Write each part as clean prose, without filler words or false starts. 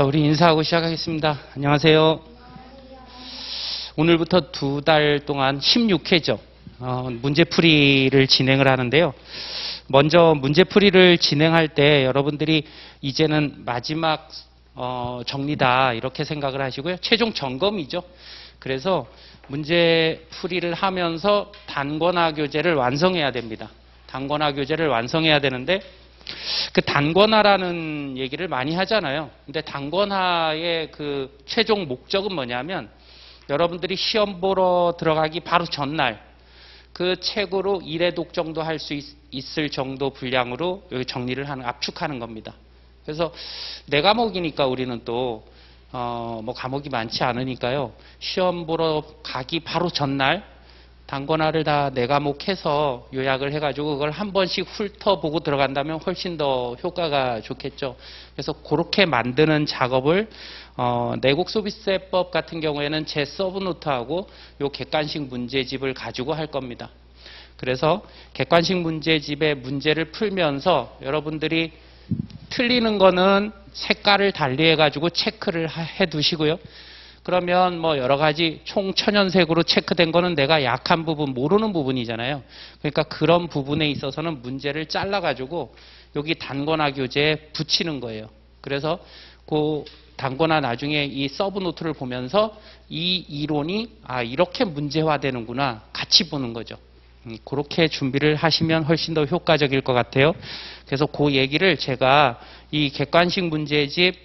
우리 인사하고 시작하겠습니다. 안녕하세요. 오늘부터 2달 동안 16회죠. 문제풀이를 진행을 하는데요. 먼저 문제풀이를 진행할 때 여러분들이 이제는 마지막 정리다 이렇게 생각을 하시고요. 최종 점검이죠. 그래서 문제풀이를 하면서 단권화 교재를 완성해야 됩니다. 단권화 교재를 완성해야 되는데 그 단권화라는 얘기를 많이 하잖아요. 근데 단권화의 그 최종 목적은 뭐냐면 여러분들이 시험 보러 들어가기 바로 전날 그 책으로 1회 독정도 할 수 있을 정도 분량으로 여기 정리를 하는, 압축하는 겁니다. 그래서 네 과목이니까 우리는 또 뭐 과목이 많지 않으니까요. 시험 보러 가기 바로 전날 단권화를 다 네 과목 해서 요약을 해가지고 그걸 한 번씩 훑어보고 들어간다면 훨씬 더 효과가 좋겠죠. 그래서 그렇게 만드는 작업을 내국소비세법 같은 경우에는 제 서브노트하고 요 객관식 문제집을 가지고 할 겁니다. 그래서 객관식 문제집의 문제를 풀면서 여러분들이 틀리는 거는 색깔을 달리 해가지고 체크를 해 두시고요. 그러면 뭐 여러 가지 총 천연색으로 체크된 거는 내가 약한 부분, 모르는 부분이잖아요. 그러니까 그런 부분에 있어서는 문제를 잘라가지고 여기 단권화 교재에 붙이는 거예요. 그래서 그 단권화 나중에 이 서브노트를 보면서 이 이론이 이렇게 문제화되는구나 같이 보는 거죠. 그렇게 준비를 하시면 훨씬 더 효과적일 것 같아요. 그래서 그 얘기를 제가 이 객관식 문제집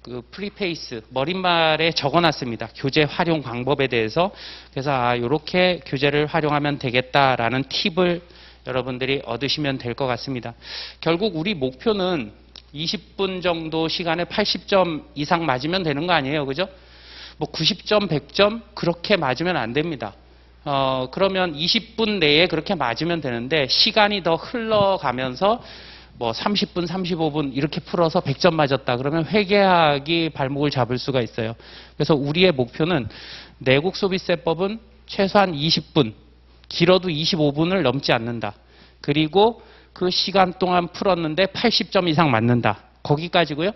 그 프리페이스 머릿말에 적어놨습니다. 교재 활용 방법에 대해서. 그래서 이렇게 교재를 활용하면 되겠다라는 팁을 여러분들이 얻으시면 될 것 같습니다. 결국 우리 목표는 20분 정도 시간에 80점 이상 맞으면 되는 거 아니에요, 그죠? 뭐 90점, 100점 그렇게 맞으면 안 됩니다. 그러면 20분 내에 그렇게 맞으면 되는데 시간이 더 흘러가면서 뭐 30분, 35분 이렇게 풀어서 100점 맞았다. 그러면 회계학이 발목을 잡을 수가 있어요. 그래서 우리의 목표는 내국소비세법은 최소한 20분, 길어도 25분을 넘지 않는다. 그리고 그 시간 동안 풀었는데 80점 이상 맞는다. 거기까지고요.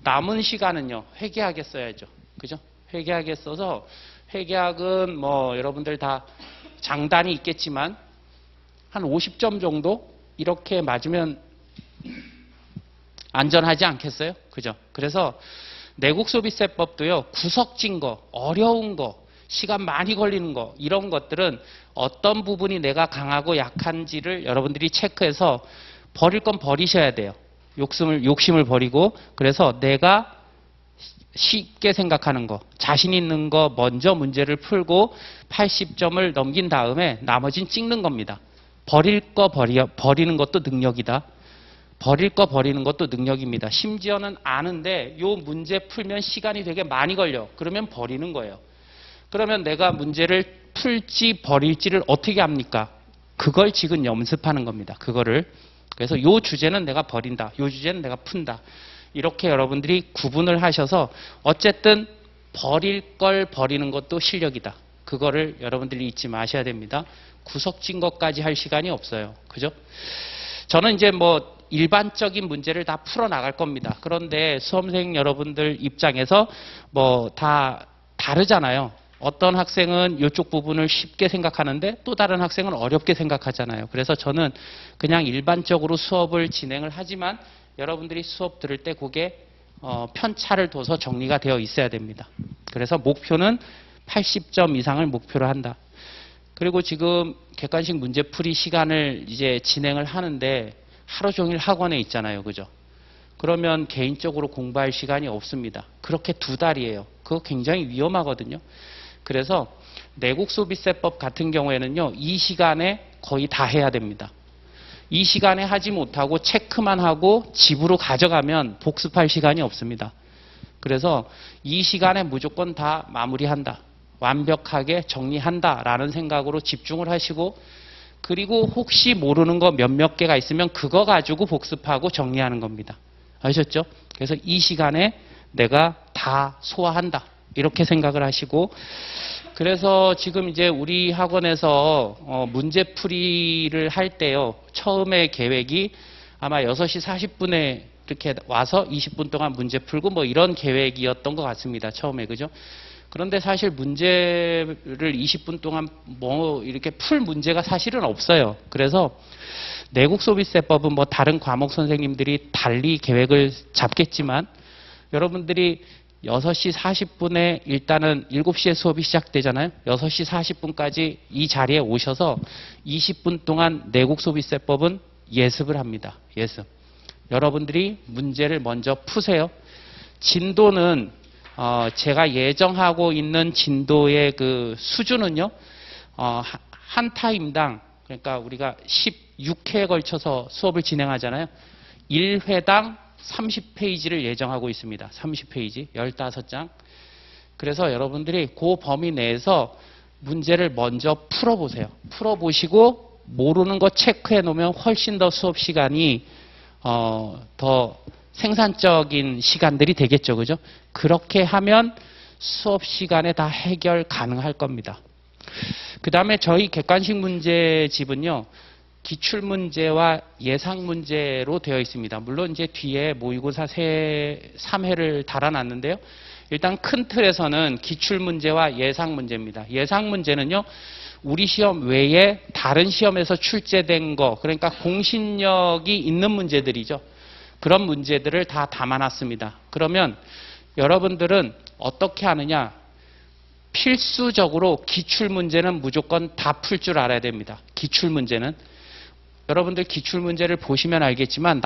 남은 시간은요. 회계학에 써야죠. 그죠? 회계학에 써서 회계학은 뭐 여러분들 다 장단이 있겠지만 한 50점 정도 이렇게 맞으면 안전하지 않겠어요? 그죠? 그래서 내국소비세법도요, 구석진 거, 어려운 거, 시간 많이 걸리는 거, 이런 것들은 어떤 부분이 내가 강하고 약한지를 여러분들이 체크해서 버릴 건 버리셔야 돼요. 욕심을 버리고, 그래서 내가 쉽게 생각하는 거, 자신 있는 거 먼저 문제를 풀고 80점을 넘긴 다음에 나머지는 찍는 겁니다. 버릴 거 버리는 것도 능력이다. 버릴 거 버리는 것도 능력입니다. 심지어는 아는데 요 문제 풀면 시간이 되게 많이 걸려. 그러면 버리는 거예요. 그러면 내가 문제를 풀지 버릴지를 어떻게 합니까? 그걸 지금 연습하는 겁니다. 그거를. 그래서 요 주제는 내가 버린다. 요 주제는 내가 푼다. 이렇게 여러분들이 구분을 하셔서 어쨌든 버릴 걸 버리는 것도 실력이다. 그거를 여러분들이 잊지 마셔야 됩니다. 구석진 것까지 할 시간이 없어요. 그죠? 저는 이제 뭐 일반적인 문제를 다 풀어 나갈 겁니다. 그런데 수험생 여러분들 입장에서 뭐 다 다르잖아요. 어떤 학생은 이쪽 부분을 쉽게 생각하는데 또 다른 학생은 어렵게 생각하잖아요. 그래서 저는 그냥 일반적으로 수업을 진행을 하지만 여러분들이 수업 들을 때 그게 편차를 둬서 정리가 되어 있어야 됩니다. 그래서 목표는 80점 이상을 목표로 한다. 그리고 지금 객관식 문제풀이 시간을 이제 진행을 하는데 하루 종일 학원에 있잖아요. 그죠? 그러면 개인적으로 공부할 시간이 없습니다. 그렇게 2달이에요. 그거 굉장히 위험하거든요. 그래서 내국소비세법 같은 경우에는요. 이 시간에 거의 다 해야 됩니다. 이 시간에 하지 못하고 체크만 하고 집으로 가져가면 복습할 시간이 없습니다. 그래서 이 시간에 무조건 다 마무리한다. 완벽하게 정리한다라는 생각으로 집중을 하시고 그리고 혹시 모르는 거 몇몇 개가 있으면 그거 가지고 복습하고 정리하는 겁니다. 아셨죠? 그래서 이 시간에 내가 다 소화한다. 이렇게 생각을 하시고 그래서 지금 이제 우리 학원에서 문제풀이를 할 때요. 처음에 계획이 아마 6시 40분에 이렇게 와서 20분 동안 문제 풀고 뭐 이런 계획이었던 것 같습니다. 처음에. 그죠? 그런데 사실 문제를 20분 동안 뭐 이렇게 풀 문제가 사실은 없어요. 그래서 내국소비세법은 뭐 다른 과목 선생님들이 달리 계획을 잡겠지만 여러분들이 6시 40분에 일단은 7시에 수업이 시작되잖아요. 6시 40분까지 이 자리에 오셔서 20분 동안 내국소비세법은 예습을 합니다. 예습. 여러분들이 문제를 먼저 푸세요. 진도는 제가 예정하고 있는 진도의 그 수준은요. 한 타임당 그러니까 우리가 16회에 걸쳐서 수업을 진행하잖아요. 1회당 30페이지를 예정하고 있습니다. 30페이지, 15장. 그래서 여러분들이 그 범위 내에서 문제를 먼저 풀어보세요. 풀어보시고 모르는 거 체크해 놓으면 훨씬 더 수업 시간이 더 생산적인 시간들이 되겠죠. 그죠? 그렇게 하면 수업 시간에 다 해결 가능할 겁니다. 그 다음에 저희 객관식 문제집은요. 기출문제와 예상문제로 되어 있습니다. 물론 이제 뒤에 모의고사 3회를 달아놨는데요. 일단 큰 틀에서는 기출문제와 예상문제입니다. 예상문제는요. 우리 시험 외에 다른 시험에서 출제된 거, 그러니까 공신력이 있는 문제들이죠. 그런 문제들을 다 담아놨습니다. 그러면 여러분들은 어떻게 하느냐? 필수적으로 기출문제는 무조건 다 풀 줄 알아야 됩니다. 기출문제는. 여러분들 기출문제를 보시면 알겠지만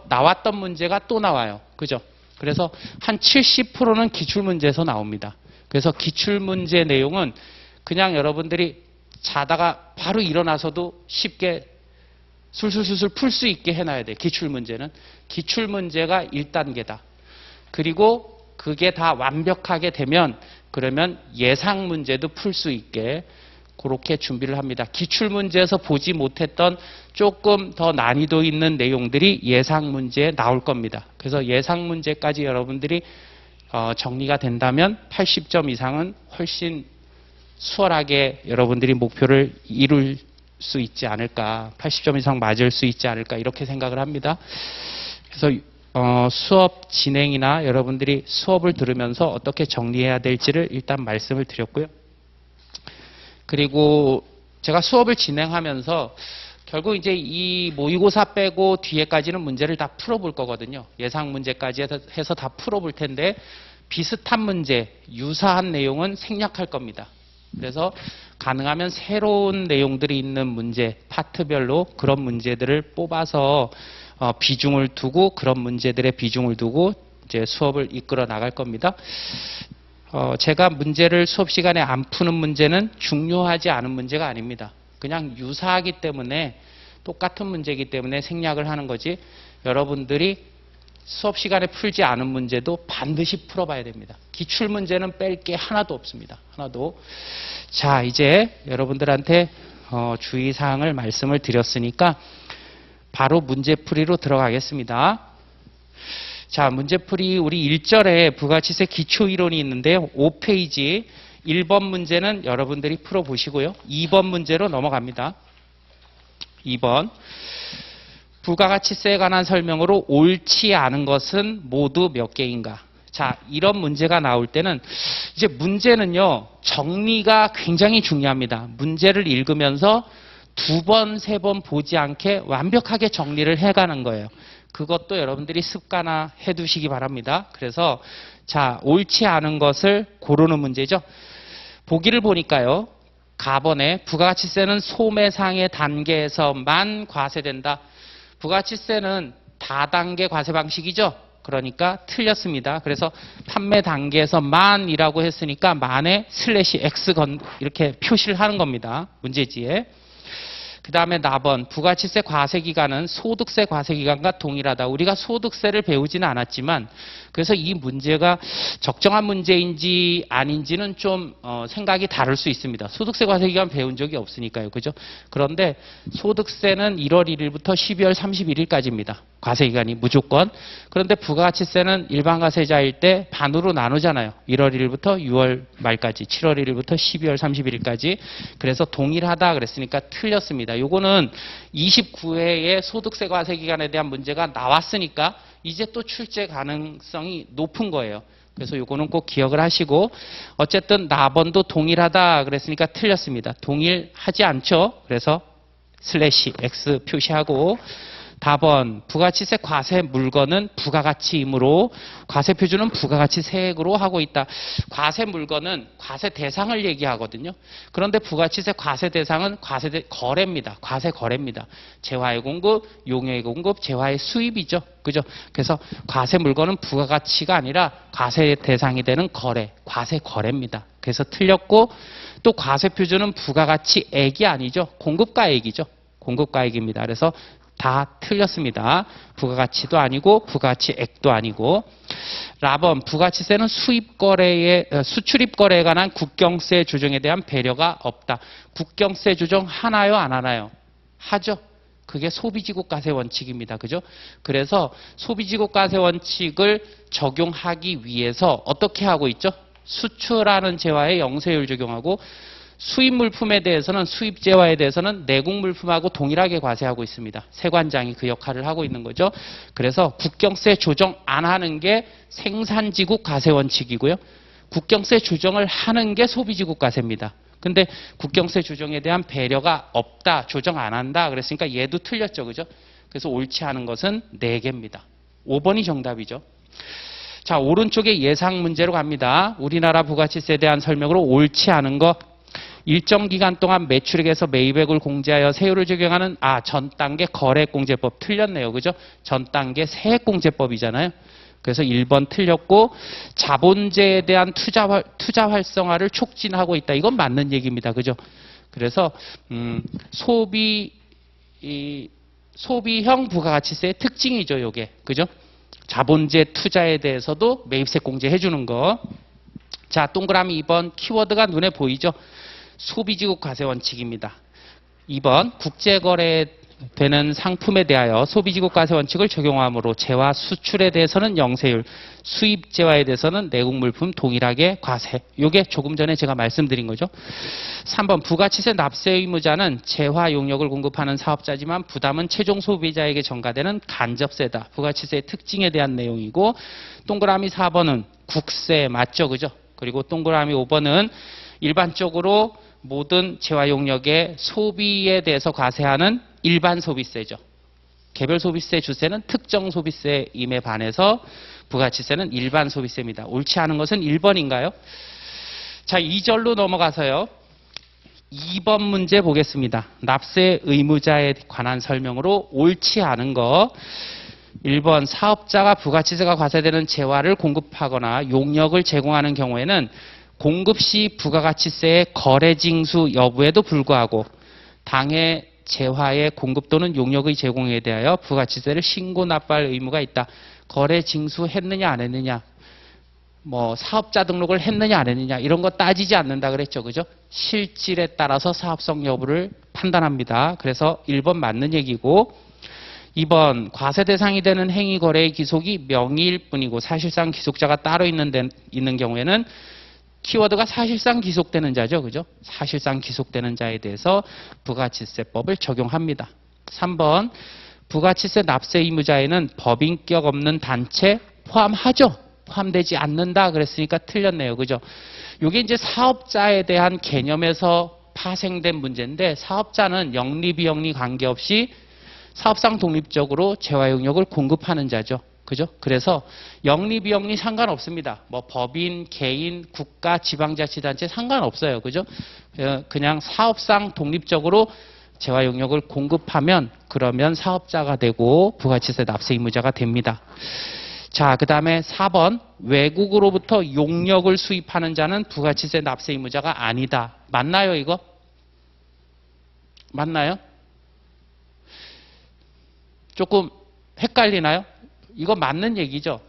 나왔던 문제가 또 나와요. 그죠? 그래서 한 70%는 기출문제에서 나옵니다. 그래서 기출문제 내용은 그냥 여러분들이 자다가 바로 일어나서도 쉽게 술술술술 풀 수 있게 해놔야 돼요. 기출문제는. 기출문제가 1단계다. 그리고 그게 다 완벽하게 되면 그러면 예상문제도 풀 수 있게 그렇게 준비를 합니다. 기출문제에서 보지 못했던 조금 더 난이도 있는 내용들이 예상문제에 나올 겁니다. 그래서 예상문제까지 여러분들이 정리가 된다면 80점 이상은 훨씬 수월하게 여러분들이 목표를 이룰 수 있지 않을까, 80점 이상 맞을 수 있지 않을까 이렇게 생각을 합니다. 그래서 수업 진행이나 여러분들이 수업을 들으면서 어떻게 정리해야 될지를 일단 말씀을 드렸고요. 그리고 제가 수업을 진행하면서 결국 이제 이 모의고사 빼고 뒤에까지는 문제를 다 풀어볼 거거든요. 예상 문제까지 해서 다 풀어볼 텐데 비슷한 문제, 유사한 내용은 생략할 겁니다. 그래서 가능하면 새로운 내용들이 있는 문제, 파트별로 그런 문제들을 뽑아서 비중을 두고 그런 문제들의 비중을 두고 이제 수업을 이끌어 나갈 겁니다. 제가 문제를 수업 시간에 안 푸는 문제는 중요하지 않은 문제가 아닙니다. 그냥 유사하기 때문에 똑같은 문제이기 때문에 생략을 하는 거지 여러분들이 수업 시간에 풀지 않은 문제도 반드시 풀어봐야 됩니다. 기출문제는 뺄 게 하나도 없습니다. 하나도. 자, 이제 여러분들한테 주의사항을 말씀을 드렸으니까 바로 문제풀이로 들어가겠습니다. 자, 문제풀이 우리 1절에 부가치세 기초이론이 있는데요. 5페이지 1번 문제는 여러분들이 풀어보시고요. 2번 문제로 넘어갑니다. 2번 부가가치세에 관한 설명으로 옳지 않은 것은 모두 몇 개인가? 자, 이런 문제가 나올 때는 이제 문제는요. 정리가 굉장히 중요합니다. 문제를 읽으면서 2번, 3번 보지 않게 완벽하게 정리를 해가는 거예요. 그것도 여러분들이 습관화해 두시기 바랍니다. 그래서 자, 옳지 않은 것을 고르는 문제죠. 보기를 보니까요. 가번에 부가가치세는 소매상의 단계에서만 과세된다. 부가가치세는 다단계 과세 방식이죠. 그러니까 틀렸습니다. 그래서 판매 단계에서만이라고 했으니까 만에 슬래시 X 이렇게 표시를 하는 겁니다. 문제지에. 그 다음에 나번 부가치세 과세기간은 소득세 과세기간과 동일하다. 우리가 소득세를 배우지는 않았지만 그래서 이 문제가 적정한 문제인지 아닌지는 좀 생각이 다를 수 있습니다. 소득세 과세기간 배운 적이 없으니까요. 그죠? 그런데 소득세는 1월 1일부터 12월 31일까지입니다. 과세기간이 무조건. 그런데 부가가치세는 일반 과세자일 때 반으로 나누잖아요. 1월 1일부터 6월 말까지, 7월 1일부터 12월 31일까지. 그래서 동일하다 그랬으니까 틀렸습니다. 요거는 29회의 소득세 과세기간에 대한 문제가 나왔으니까 이제 또 출제 가능성이 높은 거예요. 그래서 요거는 꼭 기억을 하시고, 어쨌든 납원도 동일하다 그랬으니까 틀렸습니다. 동일하지 않죠. 그래서 슬래시 X 표시하고, 답은 부가치세 과세 물건은 부가가치이므로 과세 표준은 부가가치세액으로 하고 있다. 과세 물건은 과세 대상을 얘기하거든요. 그런데 부가치세 과세 대상은 거래입니다. 과세 거래입니다. 재화의 공급, 용역의 공급, 재화의 수입이죠. 그죠? 그래서 과세 물건은 부가가치가 아니라 과세 대상이 되는 거래, 과세 거래입니다. 그래서 틀렸고, 또 과세 표준은 부가가치액이 아니죠. 공급가액이죠. 공급가액입니다. 그래서 다 틀렸습니다. 부가가치도 아니고 부가가치액도 아니고. 라번 부가치세는 수출입거래에 관한 국경세 조정에 대한 배려가 없다. 국경세 조정 하나요, 안 하나요? 하죠. 그게 소비지국가세 원칙입니다. 그죠? 그래서 소비지국가세 원칙을 적용하기 위해서 어떻게 하고 있죠? 수출하는 재화에 영세율 적용하고, 수입 물품에 대해서는, 수입 재화에 대해서는 내국 물품하고 동일하게 과세하고 있습니다. 세관장이 그 역할을 하고 있는 거죠. 그래서 국경세 조정 안 하는 게 생산지국 과세 원칙이고요. 국경세 조정을 하는 게 소비지국 과세입니다. 근데 국경세 조정에 대한 배려가 없다, 조정 안 한다 그랬으니까 얘도 틀렸죠. 그죠? 그래서 옳지 않은 것은 4개입니다. 5번이 정답이죠. 자, 오른쪽에 예상 문제로 갑니다. 우리나라 부가치세에 대한 설명으로 옳지 않은 거. 일정 기간 동안 매출액에서 매입액을 공제하여 세율을 적용하는 전 단계 거래액공제법 틀렸네요. 그죠? 전 단계 세액공제법이잖아요. 그래서 1번 틀렸고, 자본재에 대한 투자 활성화를 촉진하고 있다. 이건 맞는 얘기입니다. 그죠? 그래서 소비형 부가가치세의 특징이죠. 요게. 그죠? 자본재 투자에 대해서도 매입세 공제해 주는 거. 자, 동그라미 2번 키워드가 눈에 보이죠? 소비지국 과세 원칙입니다. 2번 국제거래되는 상품에 대하여 소비지국 과세 원칙을 적용함으로 재화 수출에 대해서는 영세율, 수입 재화에 대해서는 내국 물품 동일하게 과세. 이게 조금 전에 제가 말씀드린 거죠. 3번 부가치세 납세 의무자는 재화 용역을 공급하는 사업자지만 부담은 최종 소비자에게 전가되는 간접세다. 부가치세의 특징에 대한 내용이고, 동그라미 4번은 국세 맞죠, 그죠? 그리고 동그라미 5번은 일반적으로 모든 재화용역의 소비에 대해서 과세하는 일반 소비세죠. 개별 소비세 주세는 특정 소비세임에 반해서 부가치세는 일반 소비세입니다. 옳지 않은 것은 1번인가요? 자, 2절로 넘어가서요. 2번 문제 보겠습니다. 납세 의무자에 관한 설명으로 옳지 않은 거. 1번 사업자가 부가치세가 과세되는 재화를 공급하거나 용역을 제공하는 경우에는 공급 시 부가가치세의 거래징수 여부에도 불구하고 당해 재화의 공급 또는 용역의 제공에 대하여 부가치세를 신고 납부할 의무가 있다. 거래징수했느냐 안 했느냐, 뭐 사업자 등록을 했느냐 안 했느냐 이런 거 따지지 않는다 그랬죠. 그죠? 실질에 따라서 사업성 여부를 판단합니다. 그래서 1번 맞는 얘기고, 2번 과세 대상이 되는 행위 거래의 기속이 명의일 뿐이고 사실상 기속자가 따로 있는 경우에는 키워드가 사실상 기속되는 자죠. 그죠? 사실상 기속되는 자에 대해서 부가치세법을 적용합니다. 3번 부가치세 납세 의무자에는 법인격 없는 단체 포함하죠. 포함되지 않는다 그랬으니까 틀렸네요. 그죠? 이게 이제 사업자에 대한 개념에서 파생된 문제인데, 사업자는 영리 비영리 관계없이 사업상 독립적으로 재화용역을 공급하는 자죠. 그죠? 그래서 영리 비영리 상관없습니다. 뭐 법인, 개인, 국가, 지방자치단체 상관없어요. 그죠? 그냥 사업상 독립적으로 재화용역을 공급하면 그러면 사업자가 되고 부가치세 납세 의무자가 됩니다. 자, 그 다음에 4번 외국으로부터 용역을 수입하는 자는 부가치세 납세 의무자가 아니다. 맞나요, 이거? 맞나요? 조금 헷갈리나요? 이거 맞는 얘기죠.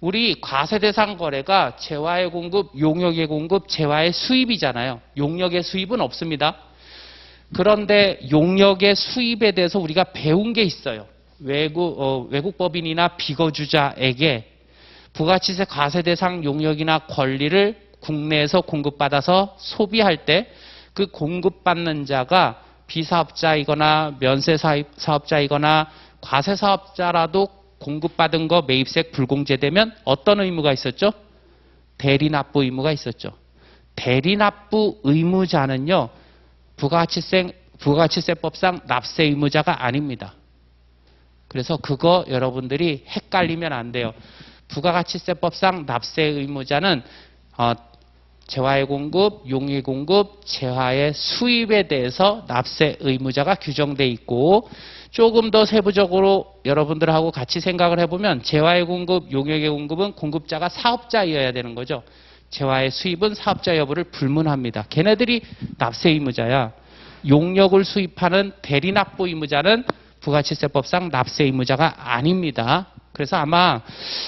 우리 과세 대상 거래가 재화의 공급, 용역의 공급, 재화의 수입이잖아요. 용역의 수입은 없습니다. 그런데 용역의 수입에 대해서 우리가 배운 게 있어요. 외국법인이나 비거주자에게 부가치세 과세 대상 용역이나 권리를 국내에서 공급받아서 소비할 때 그 공급받는 자가 비사업자이거나 면세사업자이거나 과세사업자라도 공급받은 거 매입세액 불공제되면 어떤 의무가 있었죠? 대리납부 의무가 있었죠. 대리납부 의무자는요, 부가가치세법상 납세 의무자가 아닙니다. 그래서 그거 여러분들이 헷갈리면 안 돼요. 부가가치세법상 납세 의무자는 재화의 공급, 용의 공급, 재화의 수입에 대해서 납세 의무자가 규정돼 있고, 조금 더 세부적으로 여러분들하고 같이 생각을 해보면 재화의 공급, 용역의 공급은 공급자가 사업자이어야 되는 거죠. 재화의 수입은 사업자 여부를 불문합니다. 걔네들이 납세 의무자야. 용역을 수입하는 대리납부 의무자는 부가치세법상 납세 의무자가 아닙니다. 그래서 아마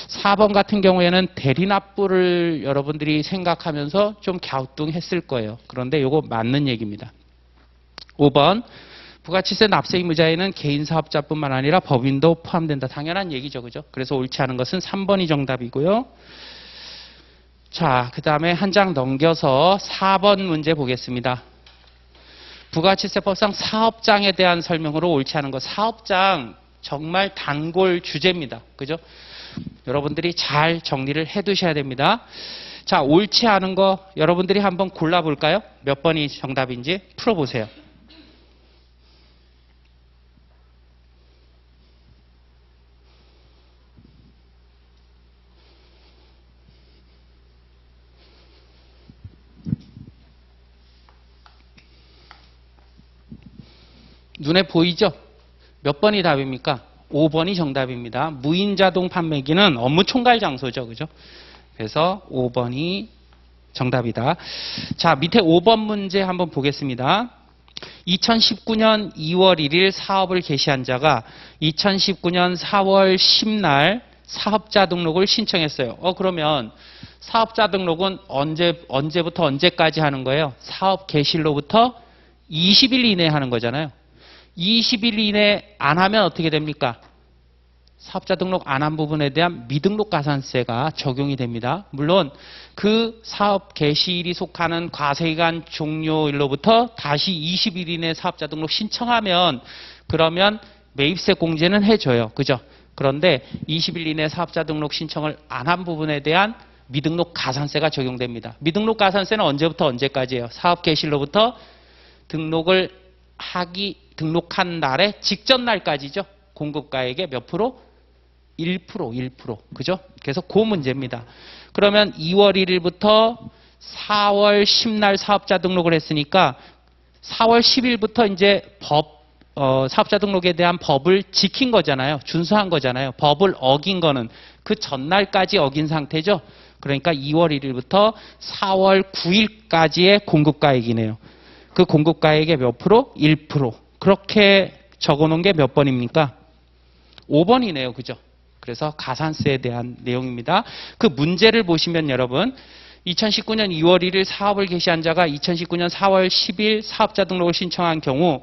4번 같은 경우에는 대리납부를 여러분들이 생각하면서 좀 갸우뚱했을 거예요. 그런데 이거 맞는 얘기입니다. 5번 부가치세 납세 의무자에는 개인 사업자뿐만 아니라 법인도 포함된다. 당연한 얘기죠. 그죠? 그래서 옳지 않은 것은 3번이 정답이고요. 자, 그 다음에 한 장 넘겨서 4번 문제 보겠습니다. 부가치세법상 사업장에 대한 설명으로 옳지 않은 것. 사업장 정말 단골 주제입니다. 그죠? 여러분들이 잘 정리를 해 두셔야 됩니다. 자, 옳지 않은 거 여러분들이 한번 골라볼까요? 몇 번이 정답인지 풀어보세요. 눈에 보이죠? 몇 번이 답입니까? 5번이 정답입니다. 무인자동 판매기는 업무 총괄 장소죠. 그죠? 그래서 5번이 정답이다. 자, 밑에 5번 문제 한번 보겠습니다. 2019년 2월 1일 사업을 개시한 자가 2019년 4월 10날 사업자 등록을 신청했어요. 그러면 사업자 등록은 언제부터 언제까지 하는 거예요? 사업 개시일로부터 20일 이내에 하는 거잖아요. 20일 이내 안 하면 어떻게 됩니까? 사업자 등록 안 한 부분에 대한 미등록 가산세가 적용이 됩니다. 물론 그 사업 개시일이 속하는 과세기간 종료일로부터 다시 20일 이내 사업자 등록 신청하면 그러면 매입세 공제는 해줘요. 그죠? 그런데 20일 이내 사업자 등록 신청을 안 한 부분에 대한 미등록 가산세가 적용됩니다. 미등록 가산세는 언제부터 언제까지예요? 사업 개시일로부터 등록한 날의 직전 날까지죠. 공급가액의 몇 프로? 1%. 그죠? 그래서 그 문제입니다. 그러면 2월 1일부터 4월 10날 사업자 등록을 했으니까 4월 10일부터 이제 사업자 등록에 대한 법을 지킨 거잖아요. 준수한 거잖아요. 법을 어긴 거는 그 전날까지 어긴 상태죠. 그러니까 2월 1일부터 4월 9일까지의 공급가액이네요. 그 공급가액의 몇 프로? 1%. 그렇게 적어놓은 게 몇 번입니까? 5번이네요. 그죠? 그래서 가산세에 대한 내용입니다. 그 문제를 보시면 여러분 2019년 2월 1일 사업을 개시한 자가 2019년 4월 10일 사업자 등록을 신청한 경우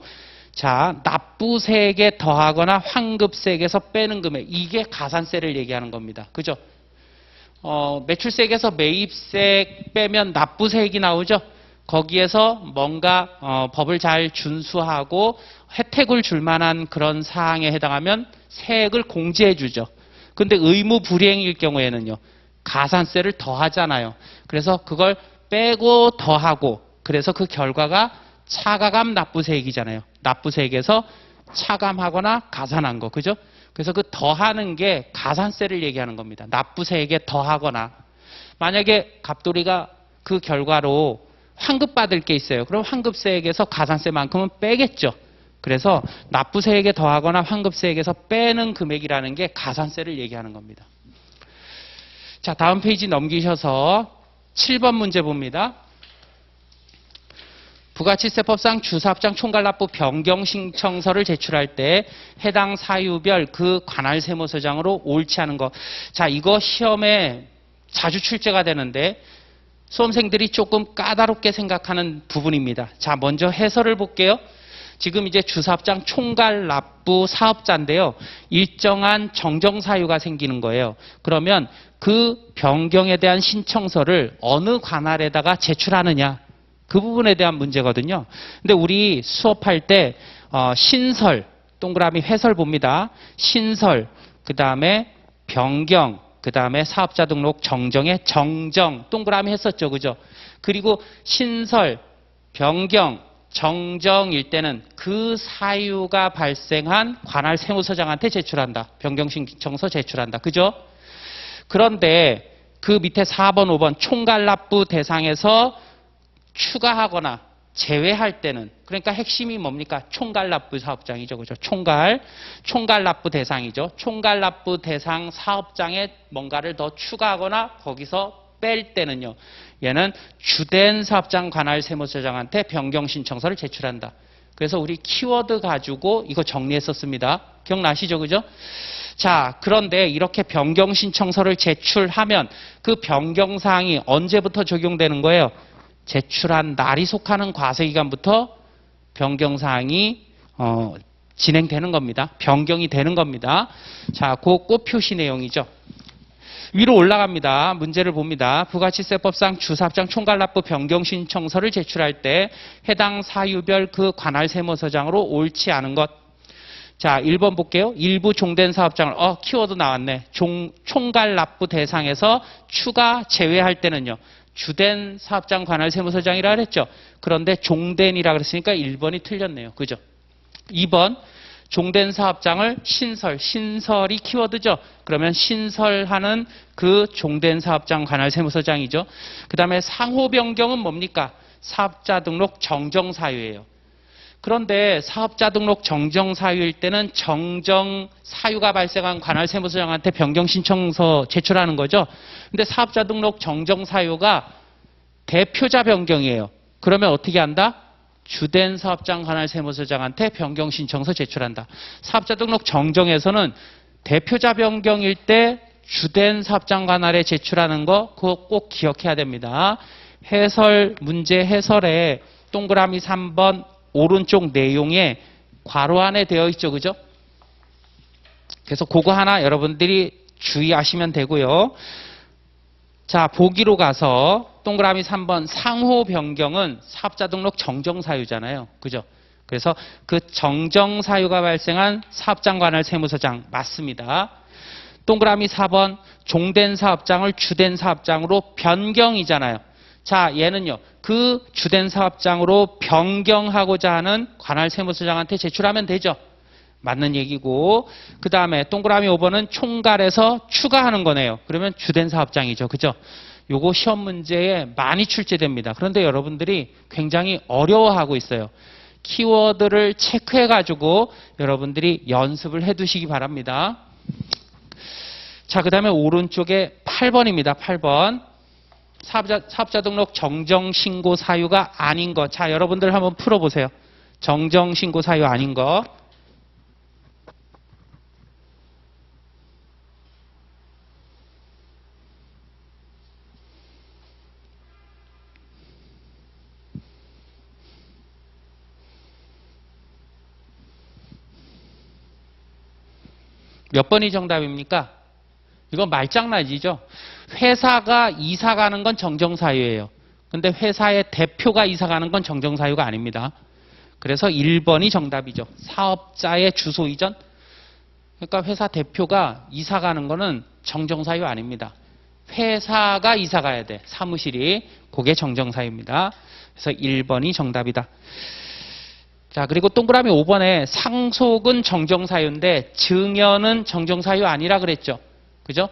자, 납부세액에 더하거나 환급세액에서 빼는 금액 이게 가산세를 얘기하는 겁니다. 그죠? 매출세액에서 매입세액 빼면 납부세액이 나오죠? 거기에서 뭔가 법을 잘 준수하고 혜택을 줄 만한 그런 사항에 해당하면 세액을 공제해 주죠. 근데 의무 불이행일 경우에는요. 가산세를 더하잖아요. 그래서 그걸 빼고 더하고 그래서 그 결과가 차가감 납부세액이잖아요. 납부세액에서 차감하거나 가산한 거. 그죠? 그래서 그 더하는 게 가산세를 얘기하는 겁니다. 납부세액에 더하거나 만약에 갑돌이가 그 결과로 환급받을 게 있어요. 그럼 환급세액에서 가산세만큼은 빼겠죠. 그래서 납부세액에 더하거나 환급세액에서 빼는 금액이라는 게 가산세를 얘기하는 겁니다. 자, 다음 페이지 넘기셔서 7번 문제 봅니다. 부가치세법상 주사업장 총괄납부 변경 신청서를 제출할 때 해당 사유별 그 관할 세무서장으로 옳지 않은 거. 자, 이거 시험에 자주 출제가 되는데 수험생들이 조금 까다롭게 생각하는 부분입니다. 자, 먼저 해설을 볼게요. 지금 이제 주사업장 총괄 납부 사업자인데요. 일정한 정정 사유가 생기는 거예요. 그러면 그 변경에 대한 신청서를 어느 관할에다가 제출하느냐. 그 부분에 대한 문제거든요. 근데 우리 수업할 때 신설, 동그라미 회설 봅니다. 신설, 그 다음에 변경, 그 다음에 사업자 등록 정정의 정정, 동그라미 했었죠. 그죠? 그리고 신설, 변경, 정정일 때는 그 사유가 발생한 관할 세무서장한테 제출한다. 변경 신청서 제출한다. 그죠? 그런데 그 밑에 4번, 5번 총괄 납부 대상에서 추가하거나 제외할 때는, 그러니까 핵심이 뭡니까? 총괄 납부 사업장이죠. 그죠? 총괄 납부 대상이죠. 총괄 납부 대상 사업장에 뭔가를 더 추가하거나 거기서 뺄 때는요. 얘는 주된 사업장 관할 세무서장한테 변경 신청서를 제출한다. 그래서 우리 키워드 가지고 이거 정리했었습니다. 기억나시죠? 그죠? 자, 그런데 이렇게 변경 신청서를 제출하면 그 변경 사항이 언제부터 적용되는 거예요? 제출한 날이 속하는 과세기간부터 변경 사항이 진행되는 겁니다. 변경이 되는 겁니다. 자, 그 꽃 표시 내용이죠. 위로 올라갑니다. 문제를 봅니다. 부가치세법상 주사업장 총괄납부 변경 신청서를 제출할 때 해당 사유별 그 관할 세무서장으로 옳지 않은 것. 자, 1번 볼게요. 일부 종된 사업장을 키워드 나왔네. 총괄납부 대상에서 추가 제외할 때는요. 주된 사업장 관할 세무서장이라 그랬죠. 그런데 종된이라 그랬으니까 1번이 틀렸네요. 그죠? 2번 종된 사업장을 신설이 키워드죠. 그러면 신설하는 그 종된 사업장 관할 세무서장이죠. 그 다음에 상호 변경은 뭡니까? 사업자 등록 정정 사유예요. 그런데 사업자 등록 정정 사유일 때는 정정 사유가 발생한 관할 세무서장한테 변경 신청서 제출하는 거죠. 근데 사업자 등록 정정 사유가 대표자 변경이에요. 그러면 어떻게 한다? 주된 사업장 관할 세무서장한테 변경 신청서 제출한다. 사업자 등록 정정에서는 대표자 변경일 때 주된 사업장 관할에 제출하는 거 그거 꼭 기억해야 됩니다. 문제 해설에 동그라미 3번 오른쪽 내용에 괄호 안에 되어 있죠. 그죠? 그래서 그거 하나 여러분들이 주의하시면 되고요. 자, 보기로 가서 동그라미 3번 상호 변경은 사업자 등록 정정 사유잖아요. 그죠? 그래서 그 정정 사유가 발생한 사업장 관할 세무서장 맞습니다. 동그라미 4번 종된 사업장을 주된 사업장으로 변경이잖아요. 자, 얘는요. 그 주된 사업장으로 변경하고자 하는 관할 세무서장한테 제출하면 되죠. 맞는 얘기고. 그 다음에 동그라미 5번은 총괄해서 추가하는 거네요. 그러면 주된 사업장이죠. 그죠? 요거 시험 문제에 많이 출제됩니다. 그런데 여러분들이 굉장히 어려워하고 있어요. 키워드를 체크해가지고 여러분들이 연습을 해두시기 바랍니다. 자, 그 다음에 오른쪽에 8번입니다. 8번. 사업자 등록 정정 신고 사유가 아닌 거. 자, 여러분들 한번 풀어보세요. 정정 신고 사유 아닌 거. 몇 번이 정답입니까? 이건 말장난이죠. 회사가 이사 가는 건 정정사유예요. 근데 회사의 대표가 이사 가는 건 정정사유가 아닙니다. 그래서 1번이 정답이죠. 사업자의 주소 이전. 그러니까 회사 대표가 이사 가는 거는 정정사유 아닙니다. 회사가 이사 가야 돼. 사무실이. 그게 정정사유입니다. 그래서 1번이 정답이다. 자, 그리고 동그라미 5번에 상속은 정정사유인데 증여는 정정사유 아니라 그랬죠. 그죠?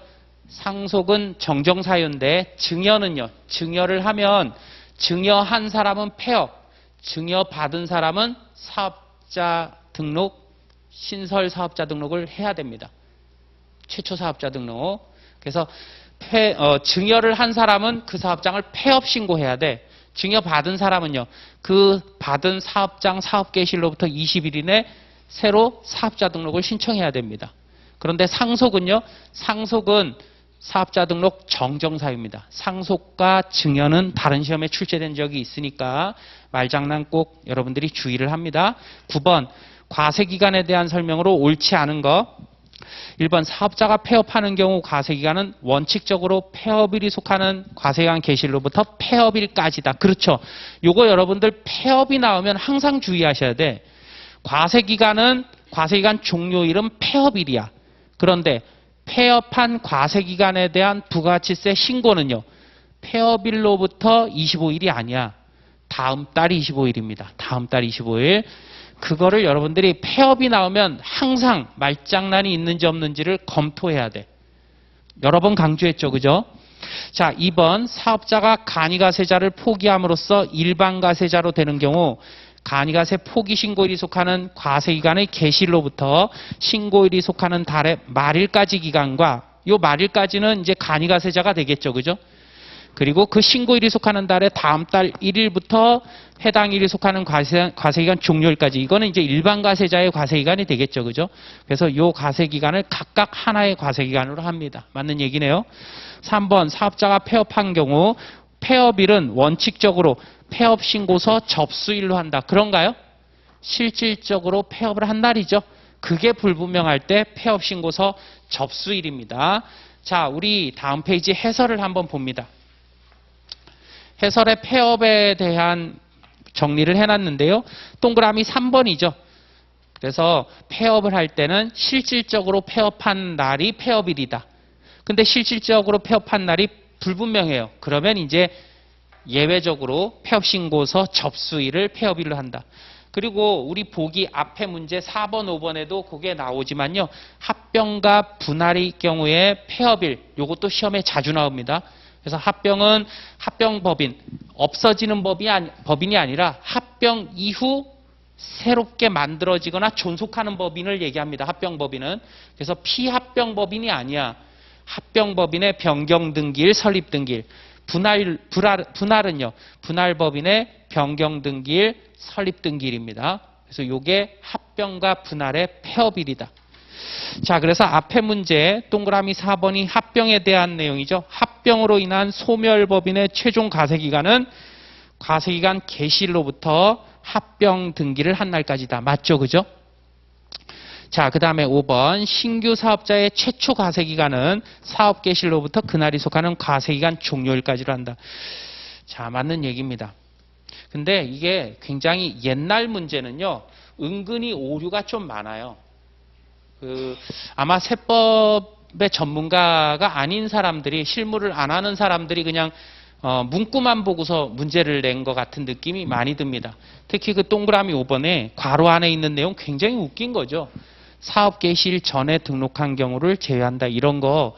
상속은 정정사유인데 증여는요. 증여를 하면 증여한 사람은 폐업, 증여받은 사람은 사업자 등록, 신설 사업자 등록을 해야 됩니다. 최초 사업자 등록. 그래서 증여를 한 사람은 그 사업장을 폐업 신고해야 돼. 증여받은 사람은요. 그 받은 사업장 사업계실로부터 20일 이내 새로 사업자 등록을 신청해야 됩니다. 그런데 상속은요. 상속은 사업자 등록 정정사유입니다. 상속과 증여는 다른 시험에 출제된 적이 있으니까 말장난 꼭 여러분들이 주의를 합니다. 9번 과세기간에 대한 설명으로 옳지 않은 거. 1번 사업자가 폐업하는 경우 과세기간은 원칙적으로 폐업일이 속하는 과세기간 개시일로부터 폐업일까지다. 그렇죠. 요거 여러분들 폐업이 나오면 항상 주의하셔야 돼. 과세기간 종료일은 폐업일이야. 그런데 폐업한 과세기간에 대한 부가가치세 신고는요. 폐업일로부터 25일이 아니야. 다음 달 25일입니다. 다음 달 25일. 그거를 여러분들이 폐업이 나오면 항상 말장난이 있는지 없는지를 검토해야 돼. 여러 번 강조했죠. 그죠? 자, 2번 사업자가 간이가세자를 포기함으로써 일반가세자로 되는 경우 간이가세 포기 신고일이 속하는 과세기간의 개시일로부터 신고일이 속하는 달의 말일까지 기간과 요 말일까지는 이제 간이가세자가 되겠죠. 그죠? 그리고 그 신고일이 속하는 달의 다음 달 1일부터 해당 일이 속하는 과세기간 종료일까지 이거는 이제 일반가세자의 과세기간이 되겠죠. 그죠? 그래서 요 과세기간을 각각 하나의 과세기간으로 합니다. 맞는 얘기네요. 3번 사업자가 폐업한 경우 폐업일은 원칙적으로 폐업신고서 접수일로 한다. 그런가요? 실질적으로 폐업을 한 날이죠. 그게 불분명할 때 폐업신고서 접수일입니다. 자, 우리 다음 페이지 해설을 한번 봅니다. 해설의 폐업에 대한 정리를 해놨는데요. 동그라미 3번이죠. 그래서 폐업을 할 때는 실질적으로 폐업한 날이 폐업일이다. 근데 실질적으로 폐업한 날이 불분명해요. 그러면 이제 예외적으로 폐업신고서 접수일을 폐업일로 한다. 그리고 우리 보기 앞에 문제 4번, 5번에도 그게 나오지만요. 합병과 분할의 경우에 폐업일, 요것도 시험에 자주 나옵니다. 그래서 합병은 합병법인, 없어지는 법인이 아니라 합병 이후 새롭게 만들어지거나 존속하는 법인을 얘기합니다. 합병법인은. 그래서 피합병법인이 아니야. 합병법인의 변경등기일, 설립등기일. 분할은요. 분할법인의 변경등기일, 설립등기일입니다. 그래서 이게 합병과 분할의 폐업일이다. 자, 그래서 앞에 문제 동그라미 4번이 합병에 대한 내용이죠. 합병으로 인한 소멸법인의 최종 과세기간은 과세기간 개시일로부터 합병 등기를 한 날까지다. 맞죠? 그죠? 자, 그 다음에 5번 신규 사업자의 최초 과세기간은 사업 개시일로부터 그날이 속하는 과세기간 종료일까지로 한다. 자, 맞는 얘기입니다. 근데 이게 굉장히 옛날 문제는요. 은근히 오류가 좀 많아요. 아마 세법의 전문가가 아닌 사람들이 실무를 안 하는 사람들이 그냥 문구만 보고서 문제를 낸 것 같은 느낌이 많이 듭니다. 특히 그 동그라미 5번에 괄호 안에 있는 내용 굉장히 웃긴 거죠. 사업 개시일 전에 등록한 경우를 제외한다. 이런 거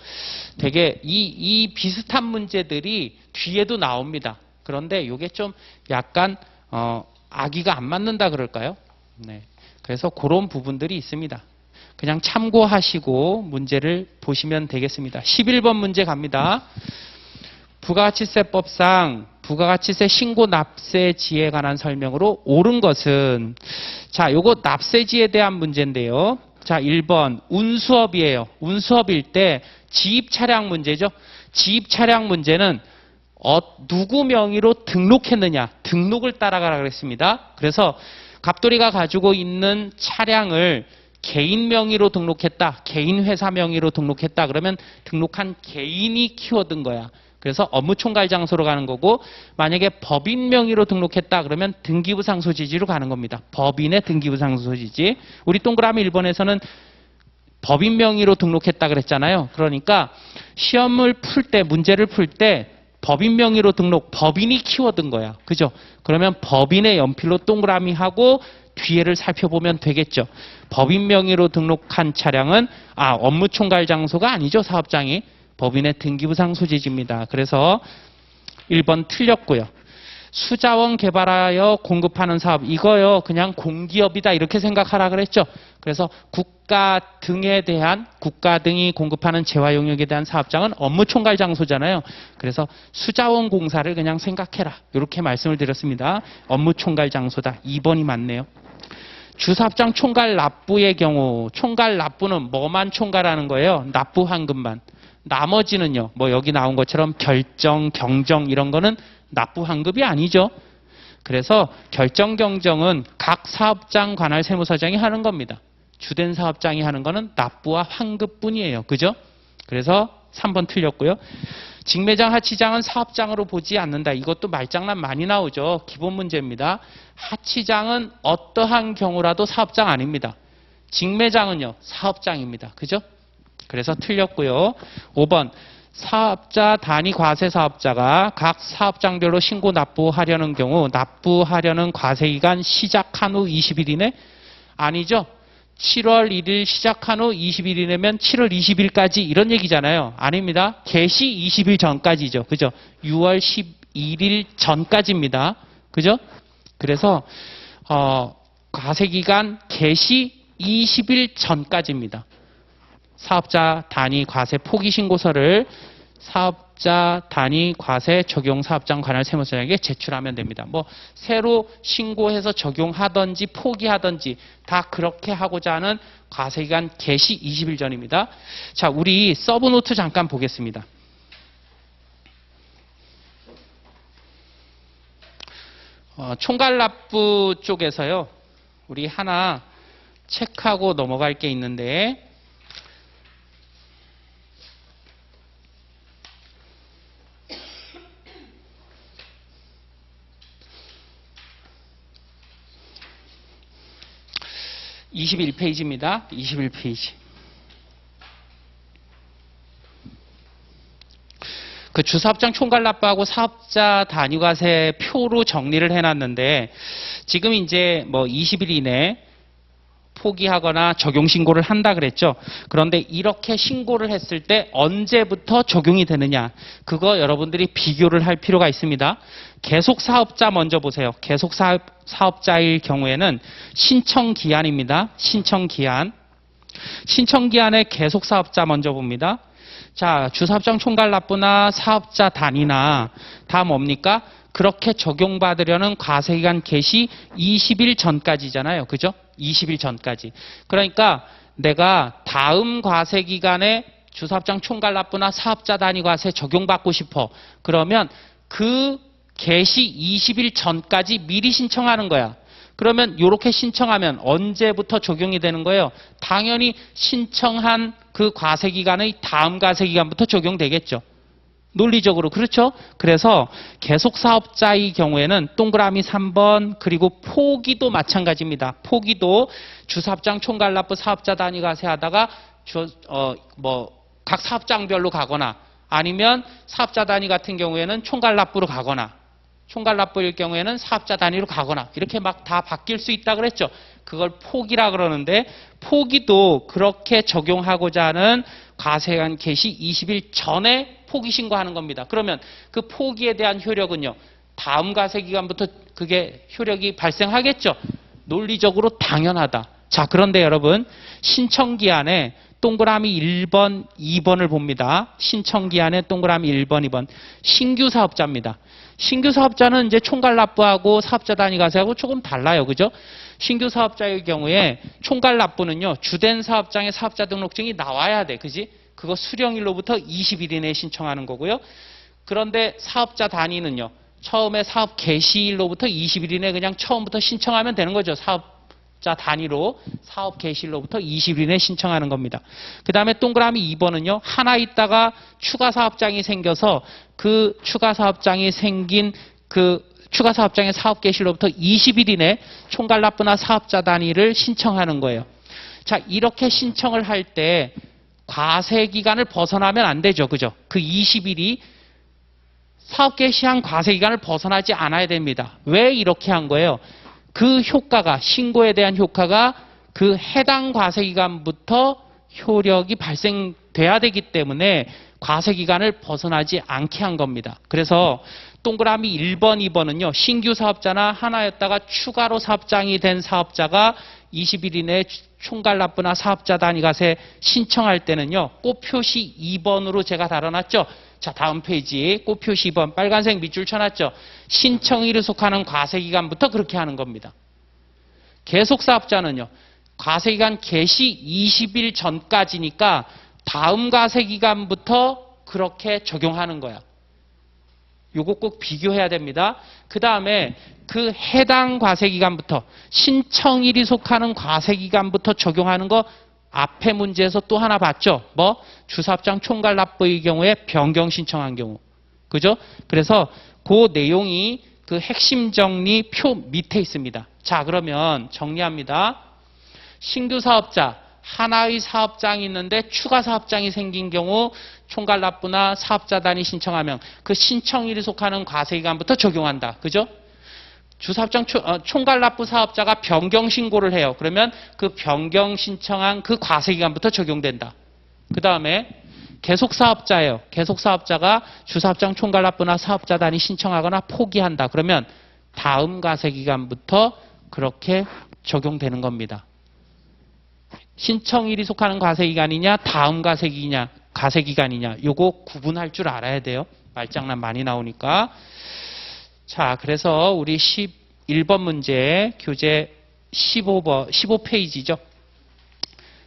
되게 이 비슷한 문제들이 뒤에도 나옵니다. 그런데 이게 좀 약간 아기가 안 맞는다 그럴까요? 네. 그래서 그런 부분들이 있습니다. 그냥 참고하시고 문제를 보시면 되겠습니다. 11번 문제 갑니다. 부가가치세법상 부가가치세 신고 납세지에 관한 설명으로 옳은 것은 자, 요거 납세지에 대한 문제인데요. 자, 1번 운수업이에요. 운수업일 때 지입 차량 문제죠. 지입 차량 문제는 누구 명의로 등록했느냐, 등록을 따라가라 그랬습니다. 그래서 갑돌이가 가지고 있는 차량을 개인 명의로 등록했다, 개인 회사 명의로 등록했다 그러면 등록한 개인이 키워든 거야. 그래서 업무총괄 장소로 가는 거고, 만약에 법인 명의로 등록했다 그러면 등기부상소지지로 가는 겁니다. 법인의 등기부상소지지. 우리 동그라미 1번에서는 법인 명의로 등록했다 그랬잖아요. 그러니까 시험을 풀 때, 문제를 풀 때 법인 명의로 등록, 법인이 키워든 거야. 그죠? 그러면 법인의 연필로 동그라미 하고 뒤에를 살펴보면 되겠죠. 법인 명의로 등록한 차량은 업무총괄 장소가 아니죠. 사업장이. 법인의 등기부상소지지입니다. 그래서 1번 틀렸고요. 수자원 개발하여 공급하는 사업, 이거요 그냥 공기업이다 이렇게 생각하라 그랬죠. 그래서 국가 등이 공급하는 재화 용역에 대한 사업장은 업무총괄 장소잖아요. 그래서 수자원 공사를 그냥 생각해라 이렇게 말씀을 드렸습니다. 업무총괄 장소다. 2번이 맞네요. 주사업장 총괄 납부의 경우 총괄 납부는 뭐만 총괄하는 거예요? 납부 환급만. 나머지는요, 뭐 여기 나온 것처럼 결정, 경정 이런 거는 납부 환급이 아니죠. 그래서 결정, 경정은 각 사업장 관할 세무서장이 하는 겁니다. 주된 사업장이 하는 거는 납부와 환급뿐이에요. 그죠? 그래서 3번 틀렸고요. 직매장, 하치장은 사업장으로 보지 않는다. 이것도 말장난 많이 나오죠. 기본 문제입니다. 하치장은 어떠한 경우라도 사업장 아닙니다. 직매장은요, 사업장입니다. 그죠? 그래서 틀렸고요. 5번. 사업자 단위 과세 사업자가 각 사업장별로 신고 납부하려는 경우 납부하려는 과세기간 시작한 후 20일 이내? 아니죠. 7월 1일 시작한 후 20일 이내면 7월 20일까지 이런 얘기잖아요. 아닙니다. 개시 20일 전까지죠. 그죠? 6월 11일 전까지입니다. 그죠? 그래서 과세기간 개시 20일 전까지입니다. 사업자 단위 과세 포기 신고서를 사업자 단위 과세 적용 사업장 관할 세무서장에게 제출하면 됩니다. 뭐 새로 신고해서 적용하든지 포기하든지 다 그렇게 하고자 하는 과세기간 개시 20일 전입니다. 자, 우리 서브노트 잠깐 보겠습니다. 총괄납부 쪽에서요, 우리 하나 체크하고 넘어갈 게 있는데, (21페이지입니다) 21페이지. 그 주사업장 총괄납부하고 사업자 단위과세 표로 정리를 해놨는데, 지금 이제 뭐 20일 이내 포기하거나 적용 신고를 한다 그랬죠. 그런데 이렇게 신고를 했을 때 언제부터 적용이 되느냐, 그거 여러분들이 비교를 할 필요가 있습니다. 계속 사업자 먼저 보세요. 계속 사업자일 경우에는 신청 기한입니다. 신청 기한. 신청 기한에 계속 사업자 먼저 봅니다. 자, 주사업장 총괄납부나 사업자 단위나 다 뭡니까? 그렇게 적용받으려는 과세기간 개시 20일 전까지잖아요. 그죠? 20일 전까지. 그러니까 내가 다음 과세기간에 주사업장 총괄납부나 사업자 단위 과세 적용받고 싶어. 그러면 그 개시 20일 전까지 미리 신청하는 거야. 그러면 이렇게 신청하면 언제부터 적용이 되는 거예요? 당연히 신청한 그 과세기간의 다음 과세기간부터 적용되겠죠. 논리적으로 그렇죠? 그래서 계속 사업자의 경우에는 동그라미 3번, 그리고 포기도 마찬가지입니다. 포기도 주사업장 총괄납부 사업자 단위 과세하다가 각 사업장별로 가거나 아니면 사업자 단위 같은 경우에는 총괄납부로 가거나 총괄납부일 경우에는 사업자 단위로 가거나 이렇게 막 다 바뀔 수 있다 그랬죠. 그걸 포기라 그러는데, 포기도 그렇게 적용하고자 하는 과세기간 개시 20일 전에 포기 신고하는 겁니다. 그러면 그 포기에 대한 효력은요, 다음 과세기간부터 그게 효력이 발생하겠죠. 논리적으로 당연하다. 자, 그런데 여러분, 신청기한에 동그라미 1번, 2번을 봅니다. 신청기한에 동그라미 1번, 2번. 신규 사업자입니다. 신규 사업자는 이제 총괄납부하고 사업자 단위 과세하고 조금 달라요. 그죠? 신규 사업자의 경우에 총괄납부는요, 주된 사업장의 사업자 등록증이 나와야 돼. 그지? 그거 수령일로부터 20일 이내에 신청하는 거고요. 그런데 사업자 단위는요, 처음에 사업 개시일로부터 20일 이내에 그냥 처음부터 신청하면 되는 거죠. 사업자 단위로 사업 개시일로부터 20일 이내에 신청하는 겁니다. 그 다음에 동그라미 2번은요, 하나 있다가 추가 사업장이 생겨서 그 추가 사업장이 생긴 그 추가 사업장의 사업 개시일로부터 20일 이내 총괄납부나 사업자 단위를 신청하는 거예요. 자, 이렇게 신청을 할 때 과세기간을 벗어나면 안 되죠. 그죠? 그 20일이 사업 개시한 과세기간을 벗어나지 않아야 됩니다. 왜 이렇게 한 거예요? 그 효과가, 신고에 대한 효과가 그 해당 과세기간부터 효력이 발생돼야 되기 때문에 과세기간을 벗어나지 않게 한 겁니다. 그래서 동그라미 1번, 2번은요, 신규 사업자나 하나였다가 추가로 사업장이 된 사업자가 20일 이내에 총괄납부나 사업자 단위 과세 신청할 때는요, 꽃표시 2번으로 제가 달아놨죠. 자, 다음 페이지 꽃표시 2번 빨간색 밑줄 쳐놨죠. 신청일에 속하는 과세기간부터 그렇게 하는 겁니다. 계속 사업자는요, 과세기간 개시 20일 전까지니까 다음 과세기간부터 그렇게 적용하는 거야. 요거 꼭 비교해야 됩니다. 그 다음에 그 해당 과세기간부터 신청일이 속하는 과세기간부터 적용하는 거 앞에 문제에서 또 하나 봤죠. 뭐 주사업장 총괄 납부의 경우에 변경 신청한 경우. 그죠? 그래서 그 내용이 그 핵심 정리 표 밑에 있습니다. 자, 그러면 정리합니다. 신규 사업자 하나의 사업장이 있는데 추가 사업장이 생긴 경우 총괄 납부나 사업자 단위 신청하면 그 신청일이 속하는 과세기간부터 적용한다. 그죠? 주사업장 총괄 납부 사업자가 변경 신고를 해요. 그러면 그 변경 신청한 그 과세기간부터 적용된다. 그 다음에 계속 사업자예요. 계속 사업자가 주사업장 총괄 납부나 사업자 단위 신청하거나 포기한다. 그러면 다음 과세기간부터 그렇게 적용되는 겁니다. 신청일이 속하는 과세기간이냐 다음 과세기간이냐 요거 구분할 줄 알아야 돼요. 말장난 많이 나오니까. 자, 그래서 우리 11번 문제 교재 15페이지죠.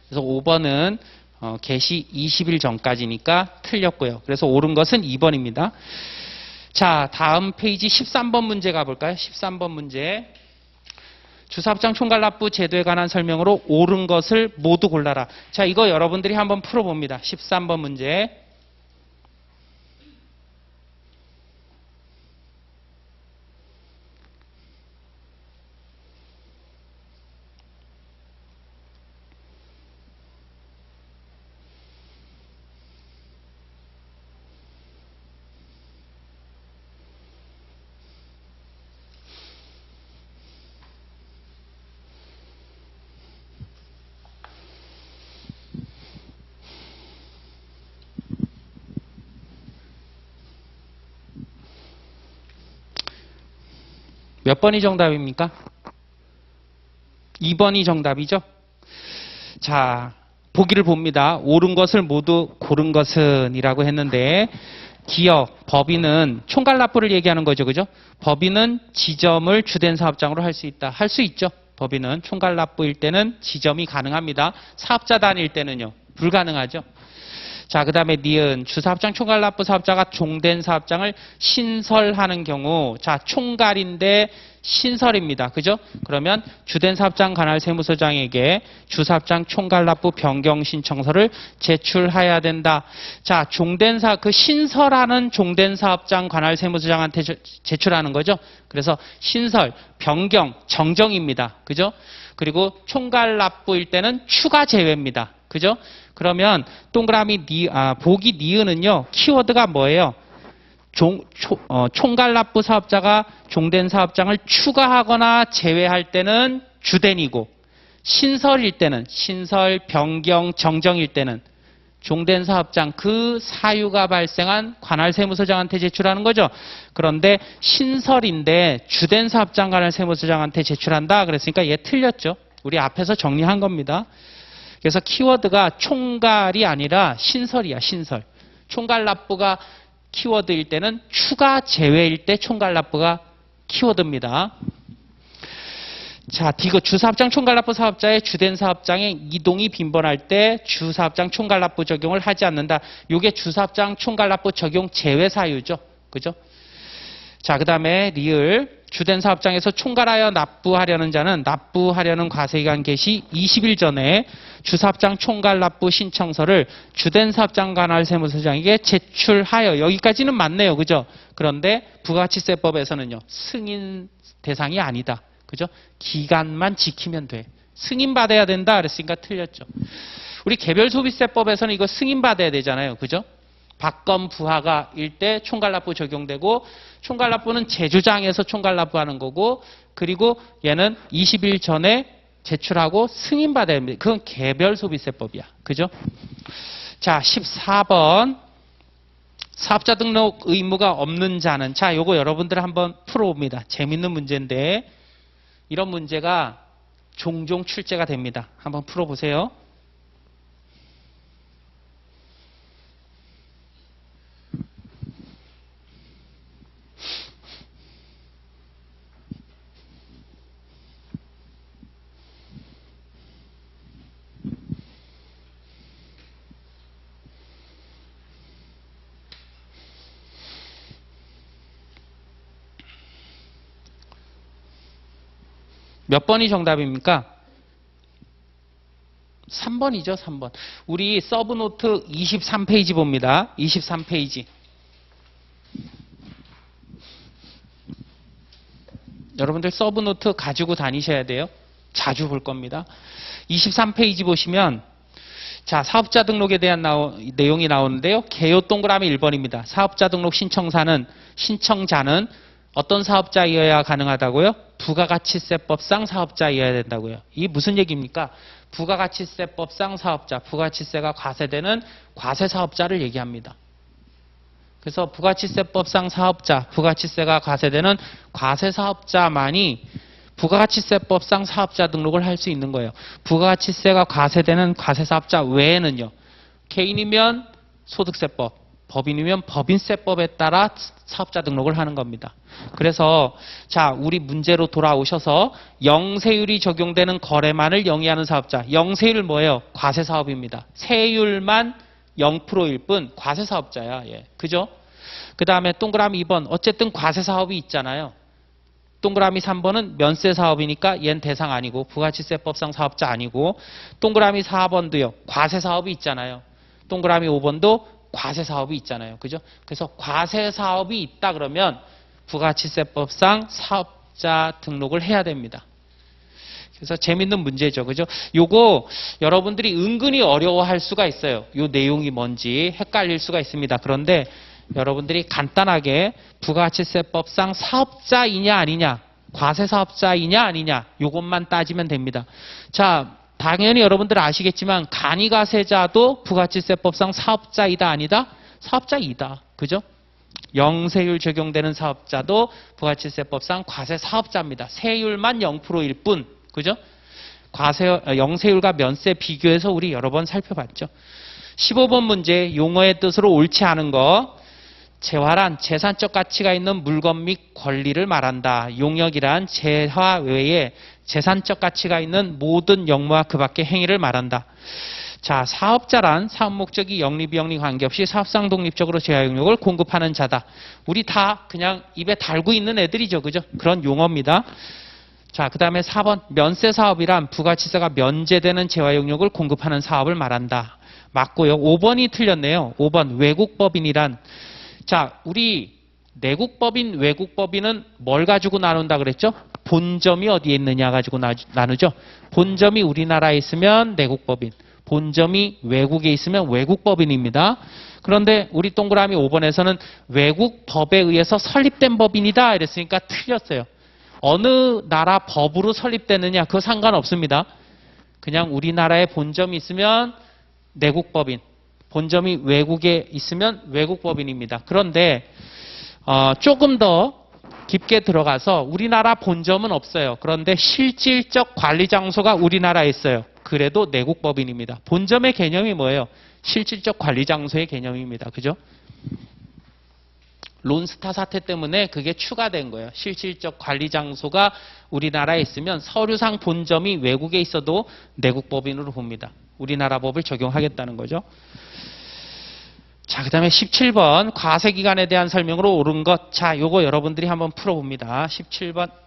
그래서 5번은 개시 20일 전까지니까 틀렸고요. 그래서 옳은 것은 2번입니다. 자, 다음 페이지 13번 문제 가볼까요? 13번 문제. 주사업장 총괄 납부 제도에 관한 설명으로 옳은 것을 모두 골라라. 자, 이거 여러분들이 한번 풀어봅니다. 13번 문제. 몇 번이 정답입니까? 2번이 정답이죠? 자, 보기를 봅니다. 옳은 것을 모두 고른 것은 이라고 했는데 기업, 법인은 총괄 납부를 얘기하는 거죠. 그죠? 법인은 지점을 주된 사업장으로 할 수 있다. 할 수 있죠. 법인은 총괄 납부일 때는 지점이 가능합니다. 사업자 단위일 때는요. 불가능하죠. 자, 그 다음에 니은 주사업장 총괄 납부 사업자가 종된 사업장을 신설하는 경우 자, 총괄인데 신설입니다. 그죠? 그러면 주된 사업장 관할 세무서장에게 주사업장 총괄 납부 변경 신청서를 제출해야 된다. 자, 그 신설하는 종된 사업장 관할 세무서장한테 제출하는 거죠. 그래서 신설, 변경, 정정입니다. 그죠? 그리고 총괄 납부일 때는 추가 제외입니다. 그죠? 그러면 동그라미 보기 니은은요. 키워드가 뭐예요? 총괄 납부 사업자가 종된 사업장을 추가하거나 제외할 때는 주된이고 신설일 때는 신설, 변경, 정정일 때는 종된 사업장 그 사유가 발생한 관할 세무서장한테 제출하는 거죠. 그런데 신설인데 주된 사업장 관할 세무서장한테 제출한다. 그랬으니까 얘 틀렸죠. 우리 앞에서 정리한 겁니다. 그래서 키워드가 총괄이 아니라 신설이야. 신설. 총괄 납부가 키워드일 때는 추가 제외일 때 총괄 납부가 키워드입니다. 자, 디귿 주사업장 총괄 납부 사업자의 주된 사업장에 이동이 빈번할 때 주사업장 총괄 납부 적용을 하지 않는다. 이게 주사업장 총괄 납부 적용 제외 사유죠. 그죠? 자, 그 다음에 리을 주된 사업장에서 총괄하여 납부하려는 자는 납부하려는 과세기간 개시 20일 전에 주사업장 총괄 납부 신청서를 주된 사업장 관할 세무서장에게 제출하여 여기까지는 맞네요. 그죠? 그런데 부가가치세법에서는요. 승인 대상이 아니다. 그죠? 기간만 지키면 돼. 승인받아야 된다 그랬으니까 틀렸죠. 우리 개별소비세법에서는 이거 승인받아야 되잖아요. 그죠? 박검 부하가 일 때 총괄납부 적용되고 총괄납부는 제주장에서 총괄납부하는 거고 그리고 얘는 20일 전에 제출하고 승인받아야 됩니다. 그건 개별소비세법이야. 그죠? 자, 14번 사업자 등록 의무가 없는 자는 자, 요거 여러분들 한번 풀어봅니다. 재밌는 문제인데 이런 문제가 종종 출제가 됩니다. 한번 풀어보세요. 몇 번이 정답입니까? 3번이죠, 3번. 우리 서브노트 23페이지 봅니다. 23페이지. 여러분들 서브노트 가지고 다니셔야 돼요. 자주 볼 겁니다. 23페이지 보시면 자, 사업자 등록에 대한 내용이 나오는데요. 개요 동그라미 1번입니다. 사업자 등록 신청자는 어떤 사업자이어야 가능하다고요? 부가가치세법상 사업자이어야 된다고요. 이게 무슨 얘기입니까? 부가가치세법상 사업자, 부가가치세가 과세되는 과세사업자를 얘기합니다. 그래서 부가가치세법상 사업자, 부가가치세가 과세되는 과세사업자만이 부가가치세법상 사업자 등록을 할 수 있는 거예요. 부가가치세가 과세되는 과세사업자 외에는요. 개인이면 소득세법, 법인이면 법인세법에 따라 사업자 등록을 하는 겁니다. 그래서 자, 우리 문제로 돌아오셔서 영세율이 적용되는 거래만을 영위하는 사업자. 영세율 뭐예요? 과세사업입니다. 세율만 0%일 뿐 과세사업자야. 예. 그죠? 그 다음에 동그라미 2번. 어쨌든 과세사업이 있잖아요. 동그라미 3번은 면세사업이니까 얜 대상 아니고 부가가치세법상 사업자 아니고, 동그라미 4번도요. 과세사업이 있잖아요. 동그라미 5번도 과세사업이 있잖아요. 그죠? 그래서 과세사업이 있다 그러면 부가가치세법상 사업자 등록을 해야 됩니다. 그래서 재밌는 문제죠. 그죠? 요거 여러분들이 은근히 어려워할 수가 있어요. 요 내용이 뭔지 헷갈릴 수가 있습니다. 그런데 여러분들이 간단하게 부가가치세법상 사업자이냐 아니냐, 과세사업자이냐 아니냐 요것만 따지면 됩니다. 자, 당연히 여러분들 아시겠지만 간이가세자도 부가가치세법상 사업자이다 아니다? 사업자이다. 그죠? 영세율 적용되는 사업자도 부가가치세법상 과세사업자입니다. 세율만 0%일 뿐. 그죠? 영세율과 면세 비교해서 우리 여러 번 살펴봤죠. 15번 문제, 용어의 뜻으로 옳지 않은 거. 재화란 재산적 가치가 있는 물건 및 권리를 말한다. 용역이란 재화 외에 재산적 가치가 있는 모든 영무와 그 밖의 행위를 말한다. 자, 사업자란 사업 목적이 영리 비영리 관계없이 사업상 독립적으로 재화 용역을 공급하는 자다. 우리 다 그냥 입에 달고 있는 애들이죠. 그죠? 그런 용어입니다. 자, 그 다음에 4번. 면세사업이란 부가가치세가 면제되는 재화 용역을 공급하는 사업을 말한다. 맞고요. 5번이 틀렸네요. 5번. 외국법인이란, 자, 우리 내국법인, 외국법인은 뭘 가지고 나눈다 그랬죠? 본점이 어디에 있느냐 가지고 나누죠. 본점이 우리나라에 있으면 내국법인, 본점이 외국에 있으면 외국법인입니다. 그런데 우리 동그라미 5번에서는 외국법에 의해서 설립된 법인이다 이랬으니까 틀렸어요. 어느 나라 법으로 설립되느냐 그거 상관없습니다. 그냥 우리나라에 본점이 있으면 내국법인, 본점이 외국에 있으면 외국법인입니다. 그런데 조금 더 깊게 들어가서 우리나라 본점은 없어요. 그런데 실질적 관리 장소가 우리나라에 있어요. 그래도 내국법인입니다. 본점의 개념이 뭐예요? 실질적 관리 장소의 개념입니다. 그죠? 론스타 사태 때문에 그게 추가된 거예요. 실질적 관리 장소가 우리나라에 있으면 서류상 본점이 외국에 있어도 내국법인으로 봅니다. 우리나라 법을 적용하겠다는 거죠. 자, 그 다음에 17번 과세기간에 대한 설명으로 옳은 것. 자, 요거 여러분들이 한번 풀어봅니다. 17번.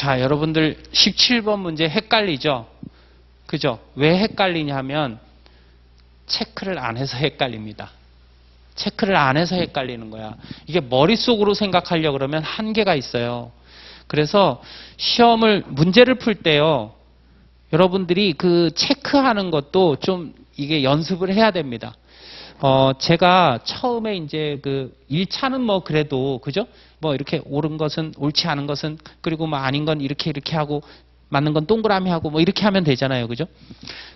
자, 여러분들 17번 문제 헷갈리죠? 그죠? 왜 헷갈리냐 하면 체크를 안 해서 헷갈립니다. 체크를 안 해서 헷갈리는 거야. 이게 머릿속으로 생각하려고 그러면 한계가 있어요. 그래서 문제를 풀 때요, 여러분들이 그 체크하는 것도 좀 이게 연습을 해야 됩니다. 제가 처음에 이제 1차는 뭐 그래도, 그죠? 뭐 이렇게 옳은 것은, 옳지 않은 것은, 그리고 뭐 아닌 건 이렇게 하고, 맞는 건 동그라미 하고 뭐 이렇게 하면 되잖아요. 그죠?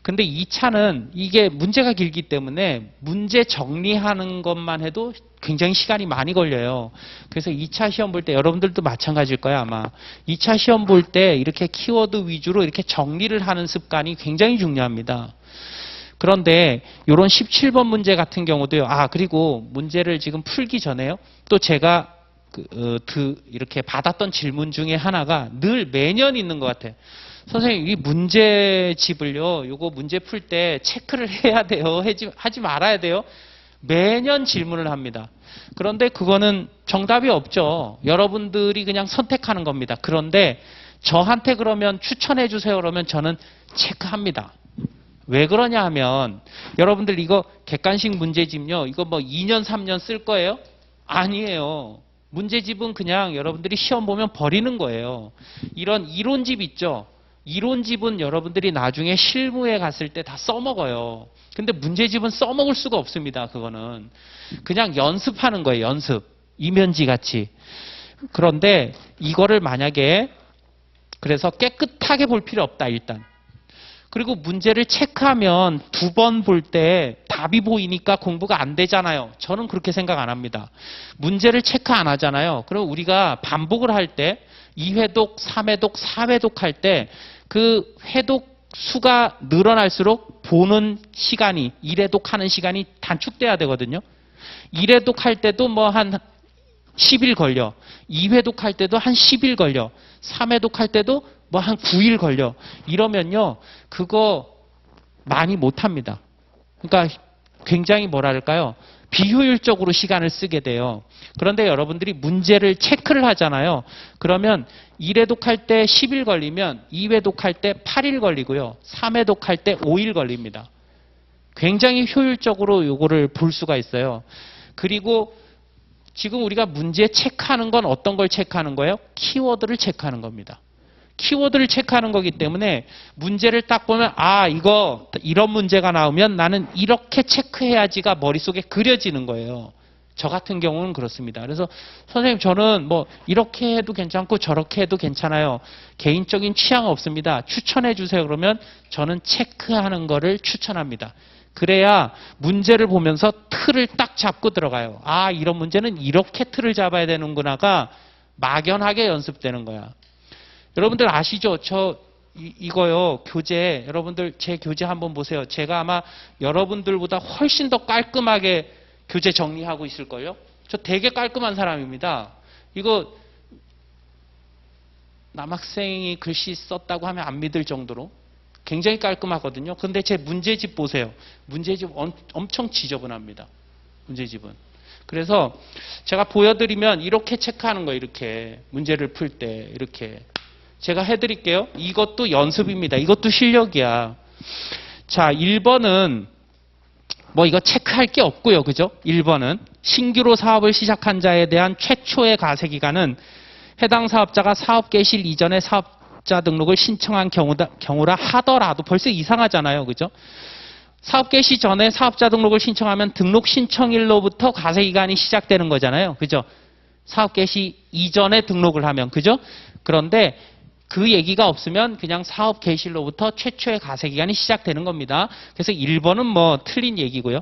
근데 2차는 이게 문제가 길기 때문에 문제 정리하는 것만 해도 굉장히 시간이 많이 걸려요. 그래서 2차 시험 볼 때 여러분들도 마찬가지일 거예요, 아마. 2차 시험 볼 때 이렇게 키워드 위주로 이렇게 정리를 하는 습관이 굉장히 중요합니다. 그런데 이런 17번 문제 같은 경우도요. 그리고 문제를 지금 풀기 전에요. 또 제가 이렇게 받았던 질문 중에 하나가 늘 매년 있는 것 같아요. 선생님, 이 문제집을요, 요거 문제 풀 때 체크를 해야 돼요? 하지 말아야 돼요? 매년 질문을 합니다. 그런데 그거는 정답이 없죠. 여러분들이 그냥 선택하는 겁니다. 그런데 저한테 그러면 추천해 주세요. 그러면 저는 체크합니다. 왜 그러냐 하면, 여러분들 이거 객관식 문제집요, 이거 뭐 2년, 3년 쓸 거예요? 아니에요. 문제집은 그냥 여러분들이 시험 보면 버리는 거예요. 이런 이론집 있죠? 이론집은 여러분들이 나중에 실무에 갔을 때 다 써먹어요. 근데 문제집은 써먹을 수가 없습니다. 그거는. 그냥 연습하는 거예요. 연습. 이면지 같이. 그런데 이거를 만약에, 그래서 깨끗하게 볼 필요 없다, 일단. 그리고 문제를 체크하면 2번 볼 때 답이 보이니까 공부가 안 되잖아요. 저는 그렇게 생각 안 합니다. 문제를 체크 안 하잖아요. 그럼 우리가 반복을 할 때 2회독, 3회독, 4회독 할 때 그 회독 수가 늘어날수록 보는 시간이, 1회독 하는 시간이 단축돼야 되거든요. 1회독 할 때도 뭐 한 10일 걸려. 2회독 할 때도 한 10일 걸려. 3회독 할 때도 뭐 한 9일 걸려. 이러면요, 그거 많이 못합니다. 그러니까 굉장히 뭐랄까요, 비효율적으로 시간을 쓰게 돼요. 그런데 여러분들이 문제를 체크를 하잖아요. 그러면 1회독 할 때 10일 걸리면 2회독 할 때 8일 걸리고요. 3회독 할 때 5일 걸립니다. 굉장히 효율적으로 요거를 볼 수가 있어요. 그리고 지금 우리가 문제 체크하는 건 어떤 걸 체크하는 거예요? 키워드를 체크하는 겁니다. 키워드를 체크하는 거기 때문에 문제를 딱 보면 이거 이런 문제가 나오면 나는 이렇게 체크해야지가 머릿속에 그려지는 거예요. 저 같은 경우는 그렇습니다. 그래서 선생님, 저는 뭐 이렇게 해도 괜찮고 저렇게 해도 괜찮아요. 개인적인 취향 없습니다. 추천해 주세요. 그러면 저는 체크하는 거를 추천합니다. 그래야 문제를 보면서 틀을 딱 잡고 들어가요. 이런 문제는 이렇게 틀을 잡아야 되는구나가 막연하게 연습되는 거야. 여러분들 아시죠? 이거요, 교재, 여러분들 제 교재 한번 보세요. 제가 아마 여러분들보다 훨씬 더 깔끔하게 교재 정리하고 있을걸요? 저 되게 깔끔한 사람입니다. 이거 남학생이 글씨 썼다고 하면 안 믿을 정도로 굉장히 깔끔하거든요. 근데 제 문제집 보세요. 문제집 엄청 지저분합니다. 문제집은. 그래서 제가 보여드리면 이렇게 체크하는 거예요. 이렇게 문제를 풀 때 이렇게. 제가 해드릴게요. 이것도 연습입니다. 이것도 실력이야. 자, 1번은 뭐 이거 체크할 게 없고요. 그죠? 1번은 신규로 사업을 시작한 자에 대한 최초의 과세기간은 해당 사업자가 사업 개시 이전에 사업자 등록을 신청한 경우라 하더라도, 벌써 이상하잖아요. 그죠? 사업 개시 전에 사업자 등록을 신청하면 등록 신청일로부터 과세기간이 시작되는 거잖아요. 그죠? 사업 개시 이전에 등록을 하면. 그죠? 그런데 그 얘기가 없으면 그냥 사업 개시로부터 최초의 과세기간이 시작되는 겁니다. 그래서 1번은 뭐 틀린 얘기고요.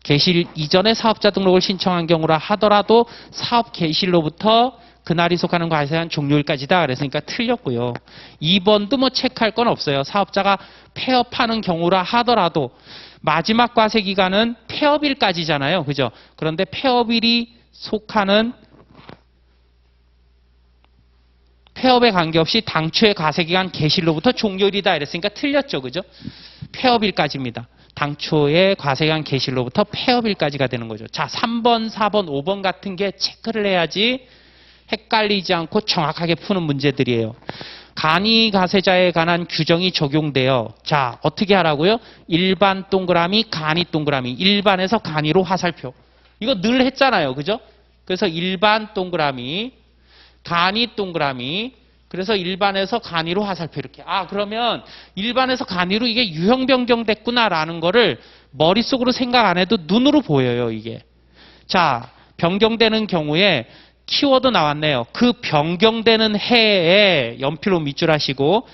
개시 이전에 사업자 등록을 신청한 경우라 하더라도 사업 개시로부터 그날이 속하는 과세기간 종료일까지다. 그랬으니까 틀렸고요. 2번도 뭐 체크할 건 없어요. 사업자가 폐업하는 경우라 하더라도 마지막 과세기간은 폐업일까지잖아요. 그죠? 그런데 폐업일이 속하는, 폐업에 관계없이 당초의 과세기간 개시로부터 종료일이다. 이랬으니까 틀렸죠. 그죠? 폐업일까지입니다. 당초의 과세기간 개시로부터 폐업일까지가 되는 거죠. 자, 3번, 4번, 5번 같은 게 체크를 해야지 헷갈리지 않고 정확하게 푸는 문제들이에요. 간이가세자에 관한 규정이 적용돼요. 자, 어떻게 하라고요? 일반 동그라미, 간이 동그라미. 일반에서 간이로 화살표. 이거 늘 했잖아요. 그죠? 그래서 일반 동그라미, 간이 동그라미. 그래서 일반에서 간이로 화살표 이렇게. 아, 그러면 일반에서 간이로 이게 유형 변경됐구나라는 거를 머릿속으로 생각 안 해도 눈으로 보여요, 이게. 자, 변경되는 경우에 키워드 나왔네요. 그 변경되는 해에 연필로 밑줄 하시고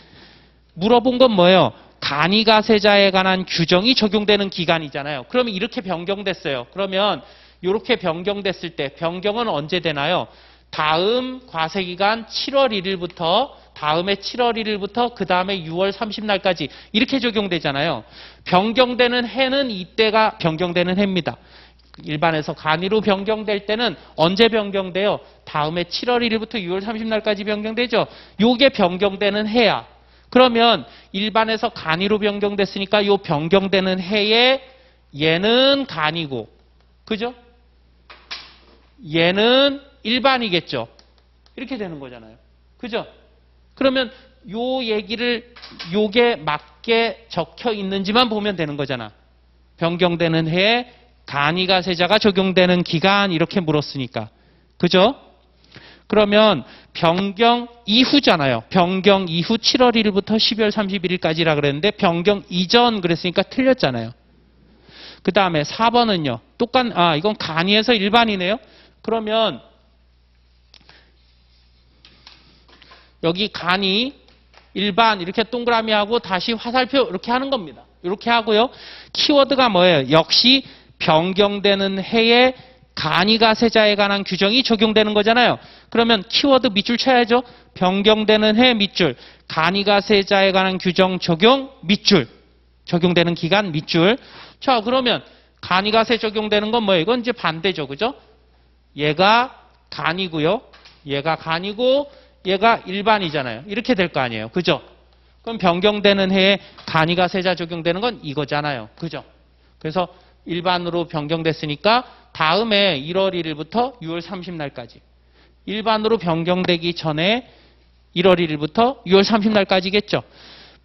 물어본 건 뭐예요? 간이가세자에 관한 규정이 적용되는 기간이잖아요. 그러면 이렇게 변경됐어요. 그러면 이렇게 변경됐을 때 변경은 언제 되나요? 다음 과세기간 7월 1일부터 다음에 7월 1일부터 그 다음에 6월 30날까지 이렇게 적용되잖아요. 변경되는 해는 이때가 변경되는 해입니다. 일반에서 간이로 변경될 때는 언제 변경돼요? 다음에 7월 1일부터 6월 30날까지 변경되죠. 요게 변경되는 해야. 그러면 일반에서 간이로 변경됐으니까 요 변경되는 해에 얘는 간이고, 그죠? 얘는 일반이겠죠. 이렇게 되는 거잖아요. 그죠? 그러면 요 얘기를 요게 맞게 적혀 있는지만 보면 되는 거잖아. 변경되는 해에 간이가세자가 적용되는 기간 이렇게 물었으니까. 그죠? 그러면 변경 이후잖아요. 변경 이후 7월 1일부터 12월 31일까지라 그랬는데 변경 이전 그랬으니까 틀렸잖아요. 그 다음에 4번은요. 이건 간이에서 일반이네요. 그러면 여기 간이 일반 이렇게 동그라미 하고 다시 화살표 이렇게 하는 겁니다. 이렇게 하고요. 키워드가 뭐예요? 역시 변경되는 해에 간이가세자에 관한 규정이 적용되는 거잖아요. 그러면 키워드 밑줄 쳐야죠. 변경되는 해 밑줄, 간이가세자에 관한 규정 적용 밑줄, 적용되는 기간 밑줄. 자, 그러면 간이가세 적용되는 건 뭐예요? 이건 이제 반대죠. 그죠? 얘가 간이고요. 얘가 간이고 얘가 일반이잖아요. 이렇게 될 거 아니에요. 그죠? 그럼 변경되는 해에 간이가세자 적용되는 건 이거잖아요. 그죠? 그래서 일반으로 변경됐으니까 다음에 1월 1일부터 6월 30날까지. 일반으로 변경되기 전에 1월 1일부터 6월 30날까지겠죠.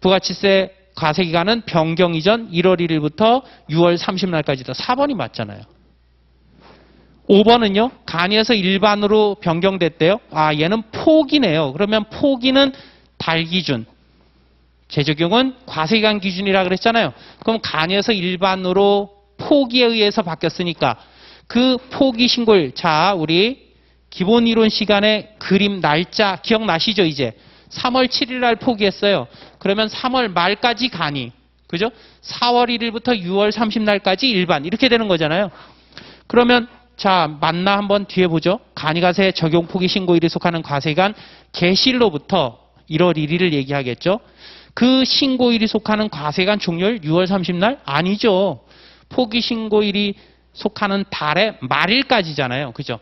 부가치세 과세기간은 변경 이전 1월 1일부터 6월 30날까지다. 4번이 맞잖아요. 5번은요. 간이에서 일반으로 변경됐대요. 아, 얘는 포기네요. 그러면 포기는 달 기준. 재적용은 과세기간 기준이라 그랬잖아요. 그럼 간이에서 일반으로 포기에 의해서 바뀌었으니까 그 포기 신고일. 자, 우리 기본 이론 시간에 그림 날짜 기억나시죠? 이제 3월 7일 날 포기했어요. 그러면 3월 말까지 간이. 그죠? 4월 1일부터 6월 30날까지 일반. 이렇게 되는 거잖아요. 그러면 자, 맞나 한번 뒤에 보죠. 간이가세 적용 포기 신고일에 속하는 과세기간 개시일로부터 1월 1일을 얘기하겠죠. 그 신고일이 속하는 과세기간 종료일 6월 30날? 아니죠. 포기 신고일이 속하는 달의 말일까지잖아요. 그죠?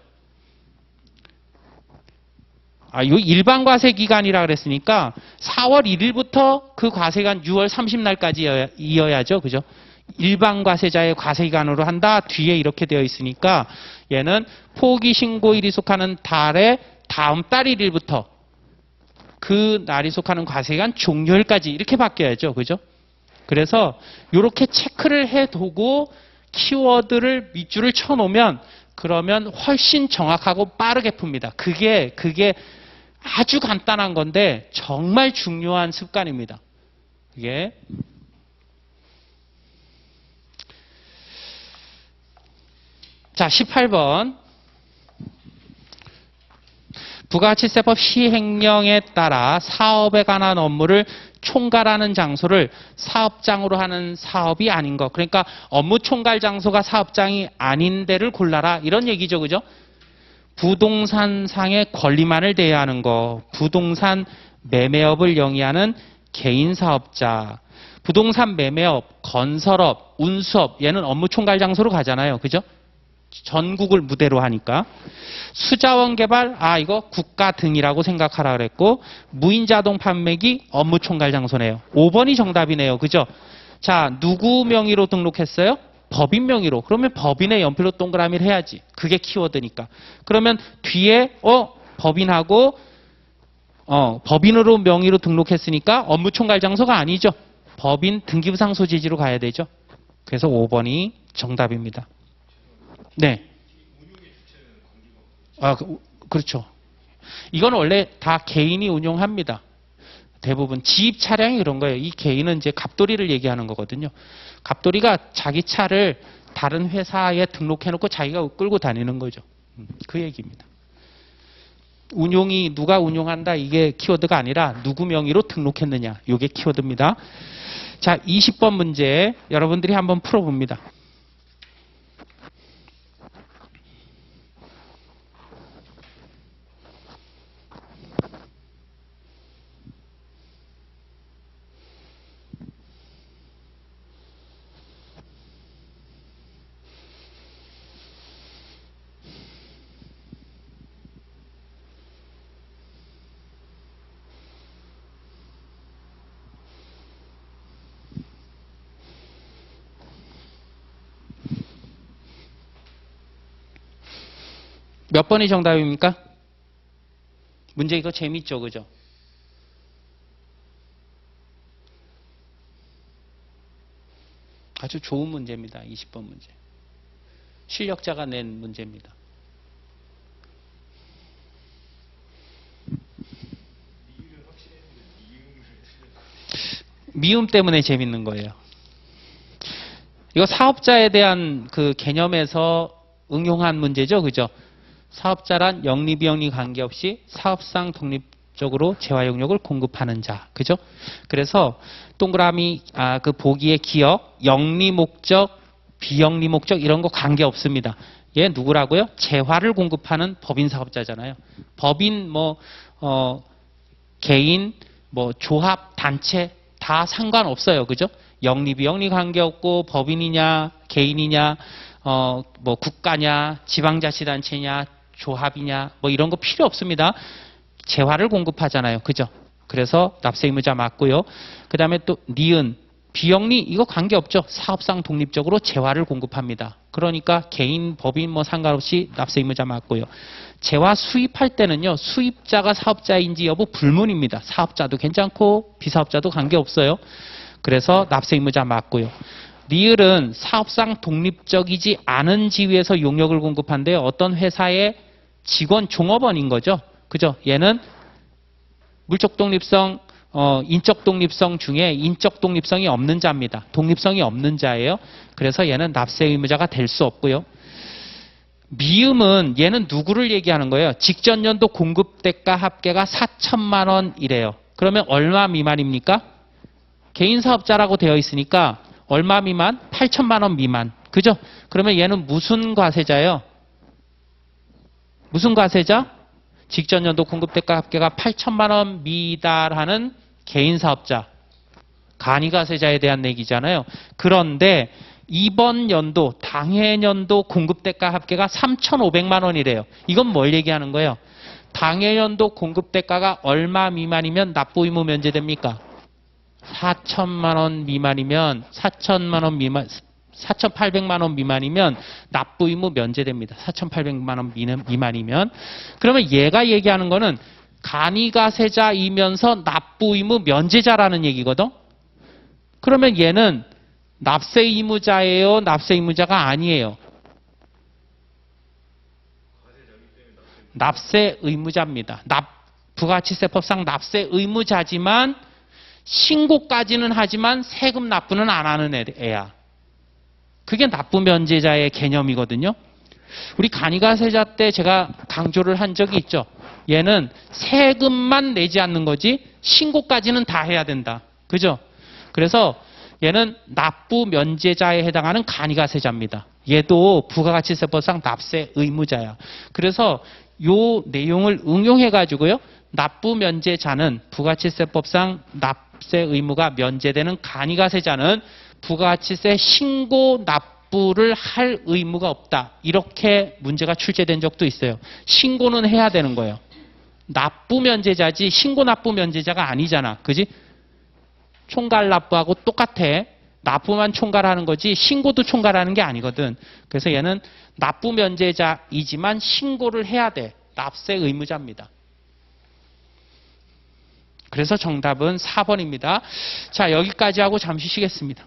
요 일반 과세 기간이라 그랬으니까 4월 1일부터 그 과세기간 6월 30날까지 이어야죠. 그죠? 일반 과세자의 과세 기간으로 한다. 뒤에 이렇게 되어 있으니까 얘는 포기 신고일이 속하는 달의 다음 달 1일부터 그 날이 속하는 과세 기간 종료일까지 이렇게 바뀌어야죠. 그죠? 그래서 이렇게 체크를 해두고 키워드를 밑줄을 쳐놓으면 그러면 훨씬 정확하고 빠르게 풉니다. 그게 아주 간단한 건데 정말 중요한 습관입니다. 이게 자, 18번. 부가가치세법 시행령에 따라 사업에 관한 업무를 총괄하는 장소를 사업장으로 하는 사업이 아닌 것. 그러니까 업무 총괄 장소가 사업장이 아닌 데를 골라라. 이런 얘기죠. 그죠? 부동산상의 권리만을 대여하는 것. 부동산 매매업을 영위하는 개인 사업자. 부동산 매매업, 건설업, 운수업. 얘는 업무 총괄 장소로 가잖아요. 그죠? 전국을 무대로 하니까. 수자원 개발, 이거 국가 등이라고 생각하라 그랬고, 무인자동 판매기 업무 총괄 장소네요. 5번이 정답이네요. 그죠? 자, 누구 명의로 등록했어요? 법인 명의로. 그러면 법인의 연필로 동그라미를 해야지. 그게 키워드니까. 그러면 뒤에 법인하고 법인으로 명의로 등록했으니까 업무총괄 장소가 아니죠. 법인 등기부상 소재지로 가야 되죠. 그래서 5번이 정답입니다. 네. 그렇죠. 이건 원래 다 개인이 운용합니다. 대부분 지입 차량이 그런 거예요. 이 개인은 이제 갑돌이를 얘기하는 거거든요. 갑돌이가 자기 차를 다른 회사에 등록해놓고 자기가 끌고 다니는 거죠. 그 얘기입니다. 운용이 누가 운용한다 이게 키워드가 아니라 누구 명의로 등록했느냐 이게 키워드입니다. 자, 20번 문제 여러분들이 한번 풀어봅니다. 몇 번이 정답입니까? 문제 이거 재밌죠, 그죠? 아주 좋은 문제입니다. 20번 문제. 실력자가 낸 문제입니다. 미음 때문에 재밌는 거예요. 이거 사업자에 대한 그 개념에서 응용한 문제죠, 그죠? 사업자란 영리 비영리 관계없이 사업상 독립적으로 재화 용역을 공급하는 자, 그죠? 그래서 동그라미 그 보기의 기업 영리 목적, 비영리 목적 이런 거 관계 없습니다. 얘 누구라고요? 재화를 공급하는 법인 사업자잖아요. 법인 개인 조합 단체 다 상관없어요, 그죠? 영리 비영리 관계 없고 법인이냐 개인이냐 국가냐 지방자치단체냐 조합이냐 이런 거 필요 없습니다. 재화를 공급하잖아요. 그죠? 그래서 납세의무자 맞고요. 그 다음에 또 니은 비영리 이거 관계없죠. 사업상 독립적으로 재화를 공급합니다. 그러니까 개인 법인 상관없이 납세의무자 맞고요. 재화 수입할 때는요. 수입자가 사업자인지 여부 불문입니다. 사업자도 괜찮고 비사업자도 관계없어요. 그래서 납세의무자 맞고요. 리을은 사업상 독립적이지 않은 지위에서 용역을 공급한데요. 어떤 회사의 직원 종업원인 거죠. 그죠? 얘는 물적 독립성, 인적 독립성 중에 인적 독립성이 없는 자입니다. 독립성이 없는 자예요. 그래서 얘는 납세 의무자가 될 수 없고요. 미음은 얘는 누구를 얘기하는 거예요? 직전 연도 공급 대가 합계가 4천만 원이래요. 그러면 얼마 미만입니까? 개인 사업자라고 되어 있으니까 얼마 미만? 8천만 원 미만. 그죠? 그러면 얘는 무슨 과세자예요? 무슨 과세자? 직전 연도 공급 대가 합계가 8천만 원 미달하는 개인 사업자. 간이과세자에 대한 얘기잖아요. 그런데 이번 연도 당해년도 공급 대가 합계가 3,500만 원이래요. 이건 뭘 얘기하는 거예요? 당해년도 공급 대가가 얼마 미만이면 납부 의무 면제됩니까? 4천만 원 미만이면 4천만 원 미만 4,800만 원 미만이면 납부 의무 면제됩니다. 4,800만 원 미만이면. 그러면 얘가 얘기하는 거는 간이과세자이면서 납부 의무 면제자라는 얘기거든. 그러면 얘는 납세 의무자예요? 납세 의무자가 아니에요? 납세 의무자입니다. 부가가치세법상 납세 의무자지만 신고까지는 하지만 세금 납부는 안 하는 애야. 그게 납부 면제자의 개념이거든요. 우리 간이과세자 때 제가 강조를 한 적이 있죠. 얘는 세금만 내지 않는 거지 신고까지는 다 해야 된다. 그죠? 그래서 얘는 납부 면제자에 해당하는 간이과세자입니다. 얘도 부가가치세법상 납세 의무자야. 그래서 요 내용을 응용해 가지고요. 납부 면제자는 부가가치세법상 납세 의무가 면제되는 간이과세자는 부가가치세 신고 납부를 할 의무가 없다. 이렇게 문제가 출제된 적도 있어요. 신고는 해야 되는 거예요. 납부 면제자지 신고 납부 면제자가 아니잖아. 그지? 총괄 납부하고 똑같아. 납부만 총괄하는 거지 신고도 총괄하는 게 아니거든. 그래서 얘는 납부 면제자이지만 신고를 해야 돼. 납세 의무자입니다. 그래서 정답은 4번입니다. 자, 여기까지 하고 잠시 쉬겠습니다.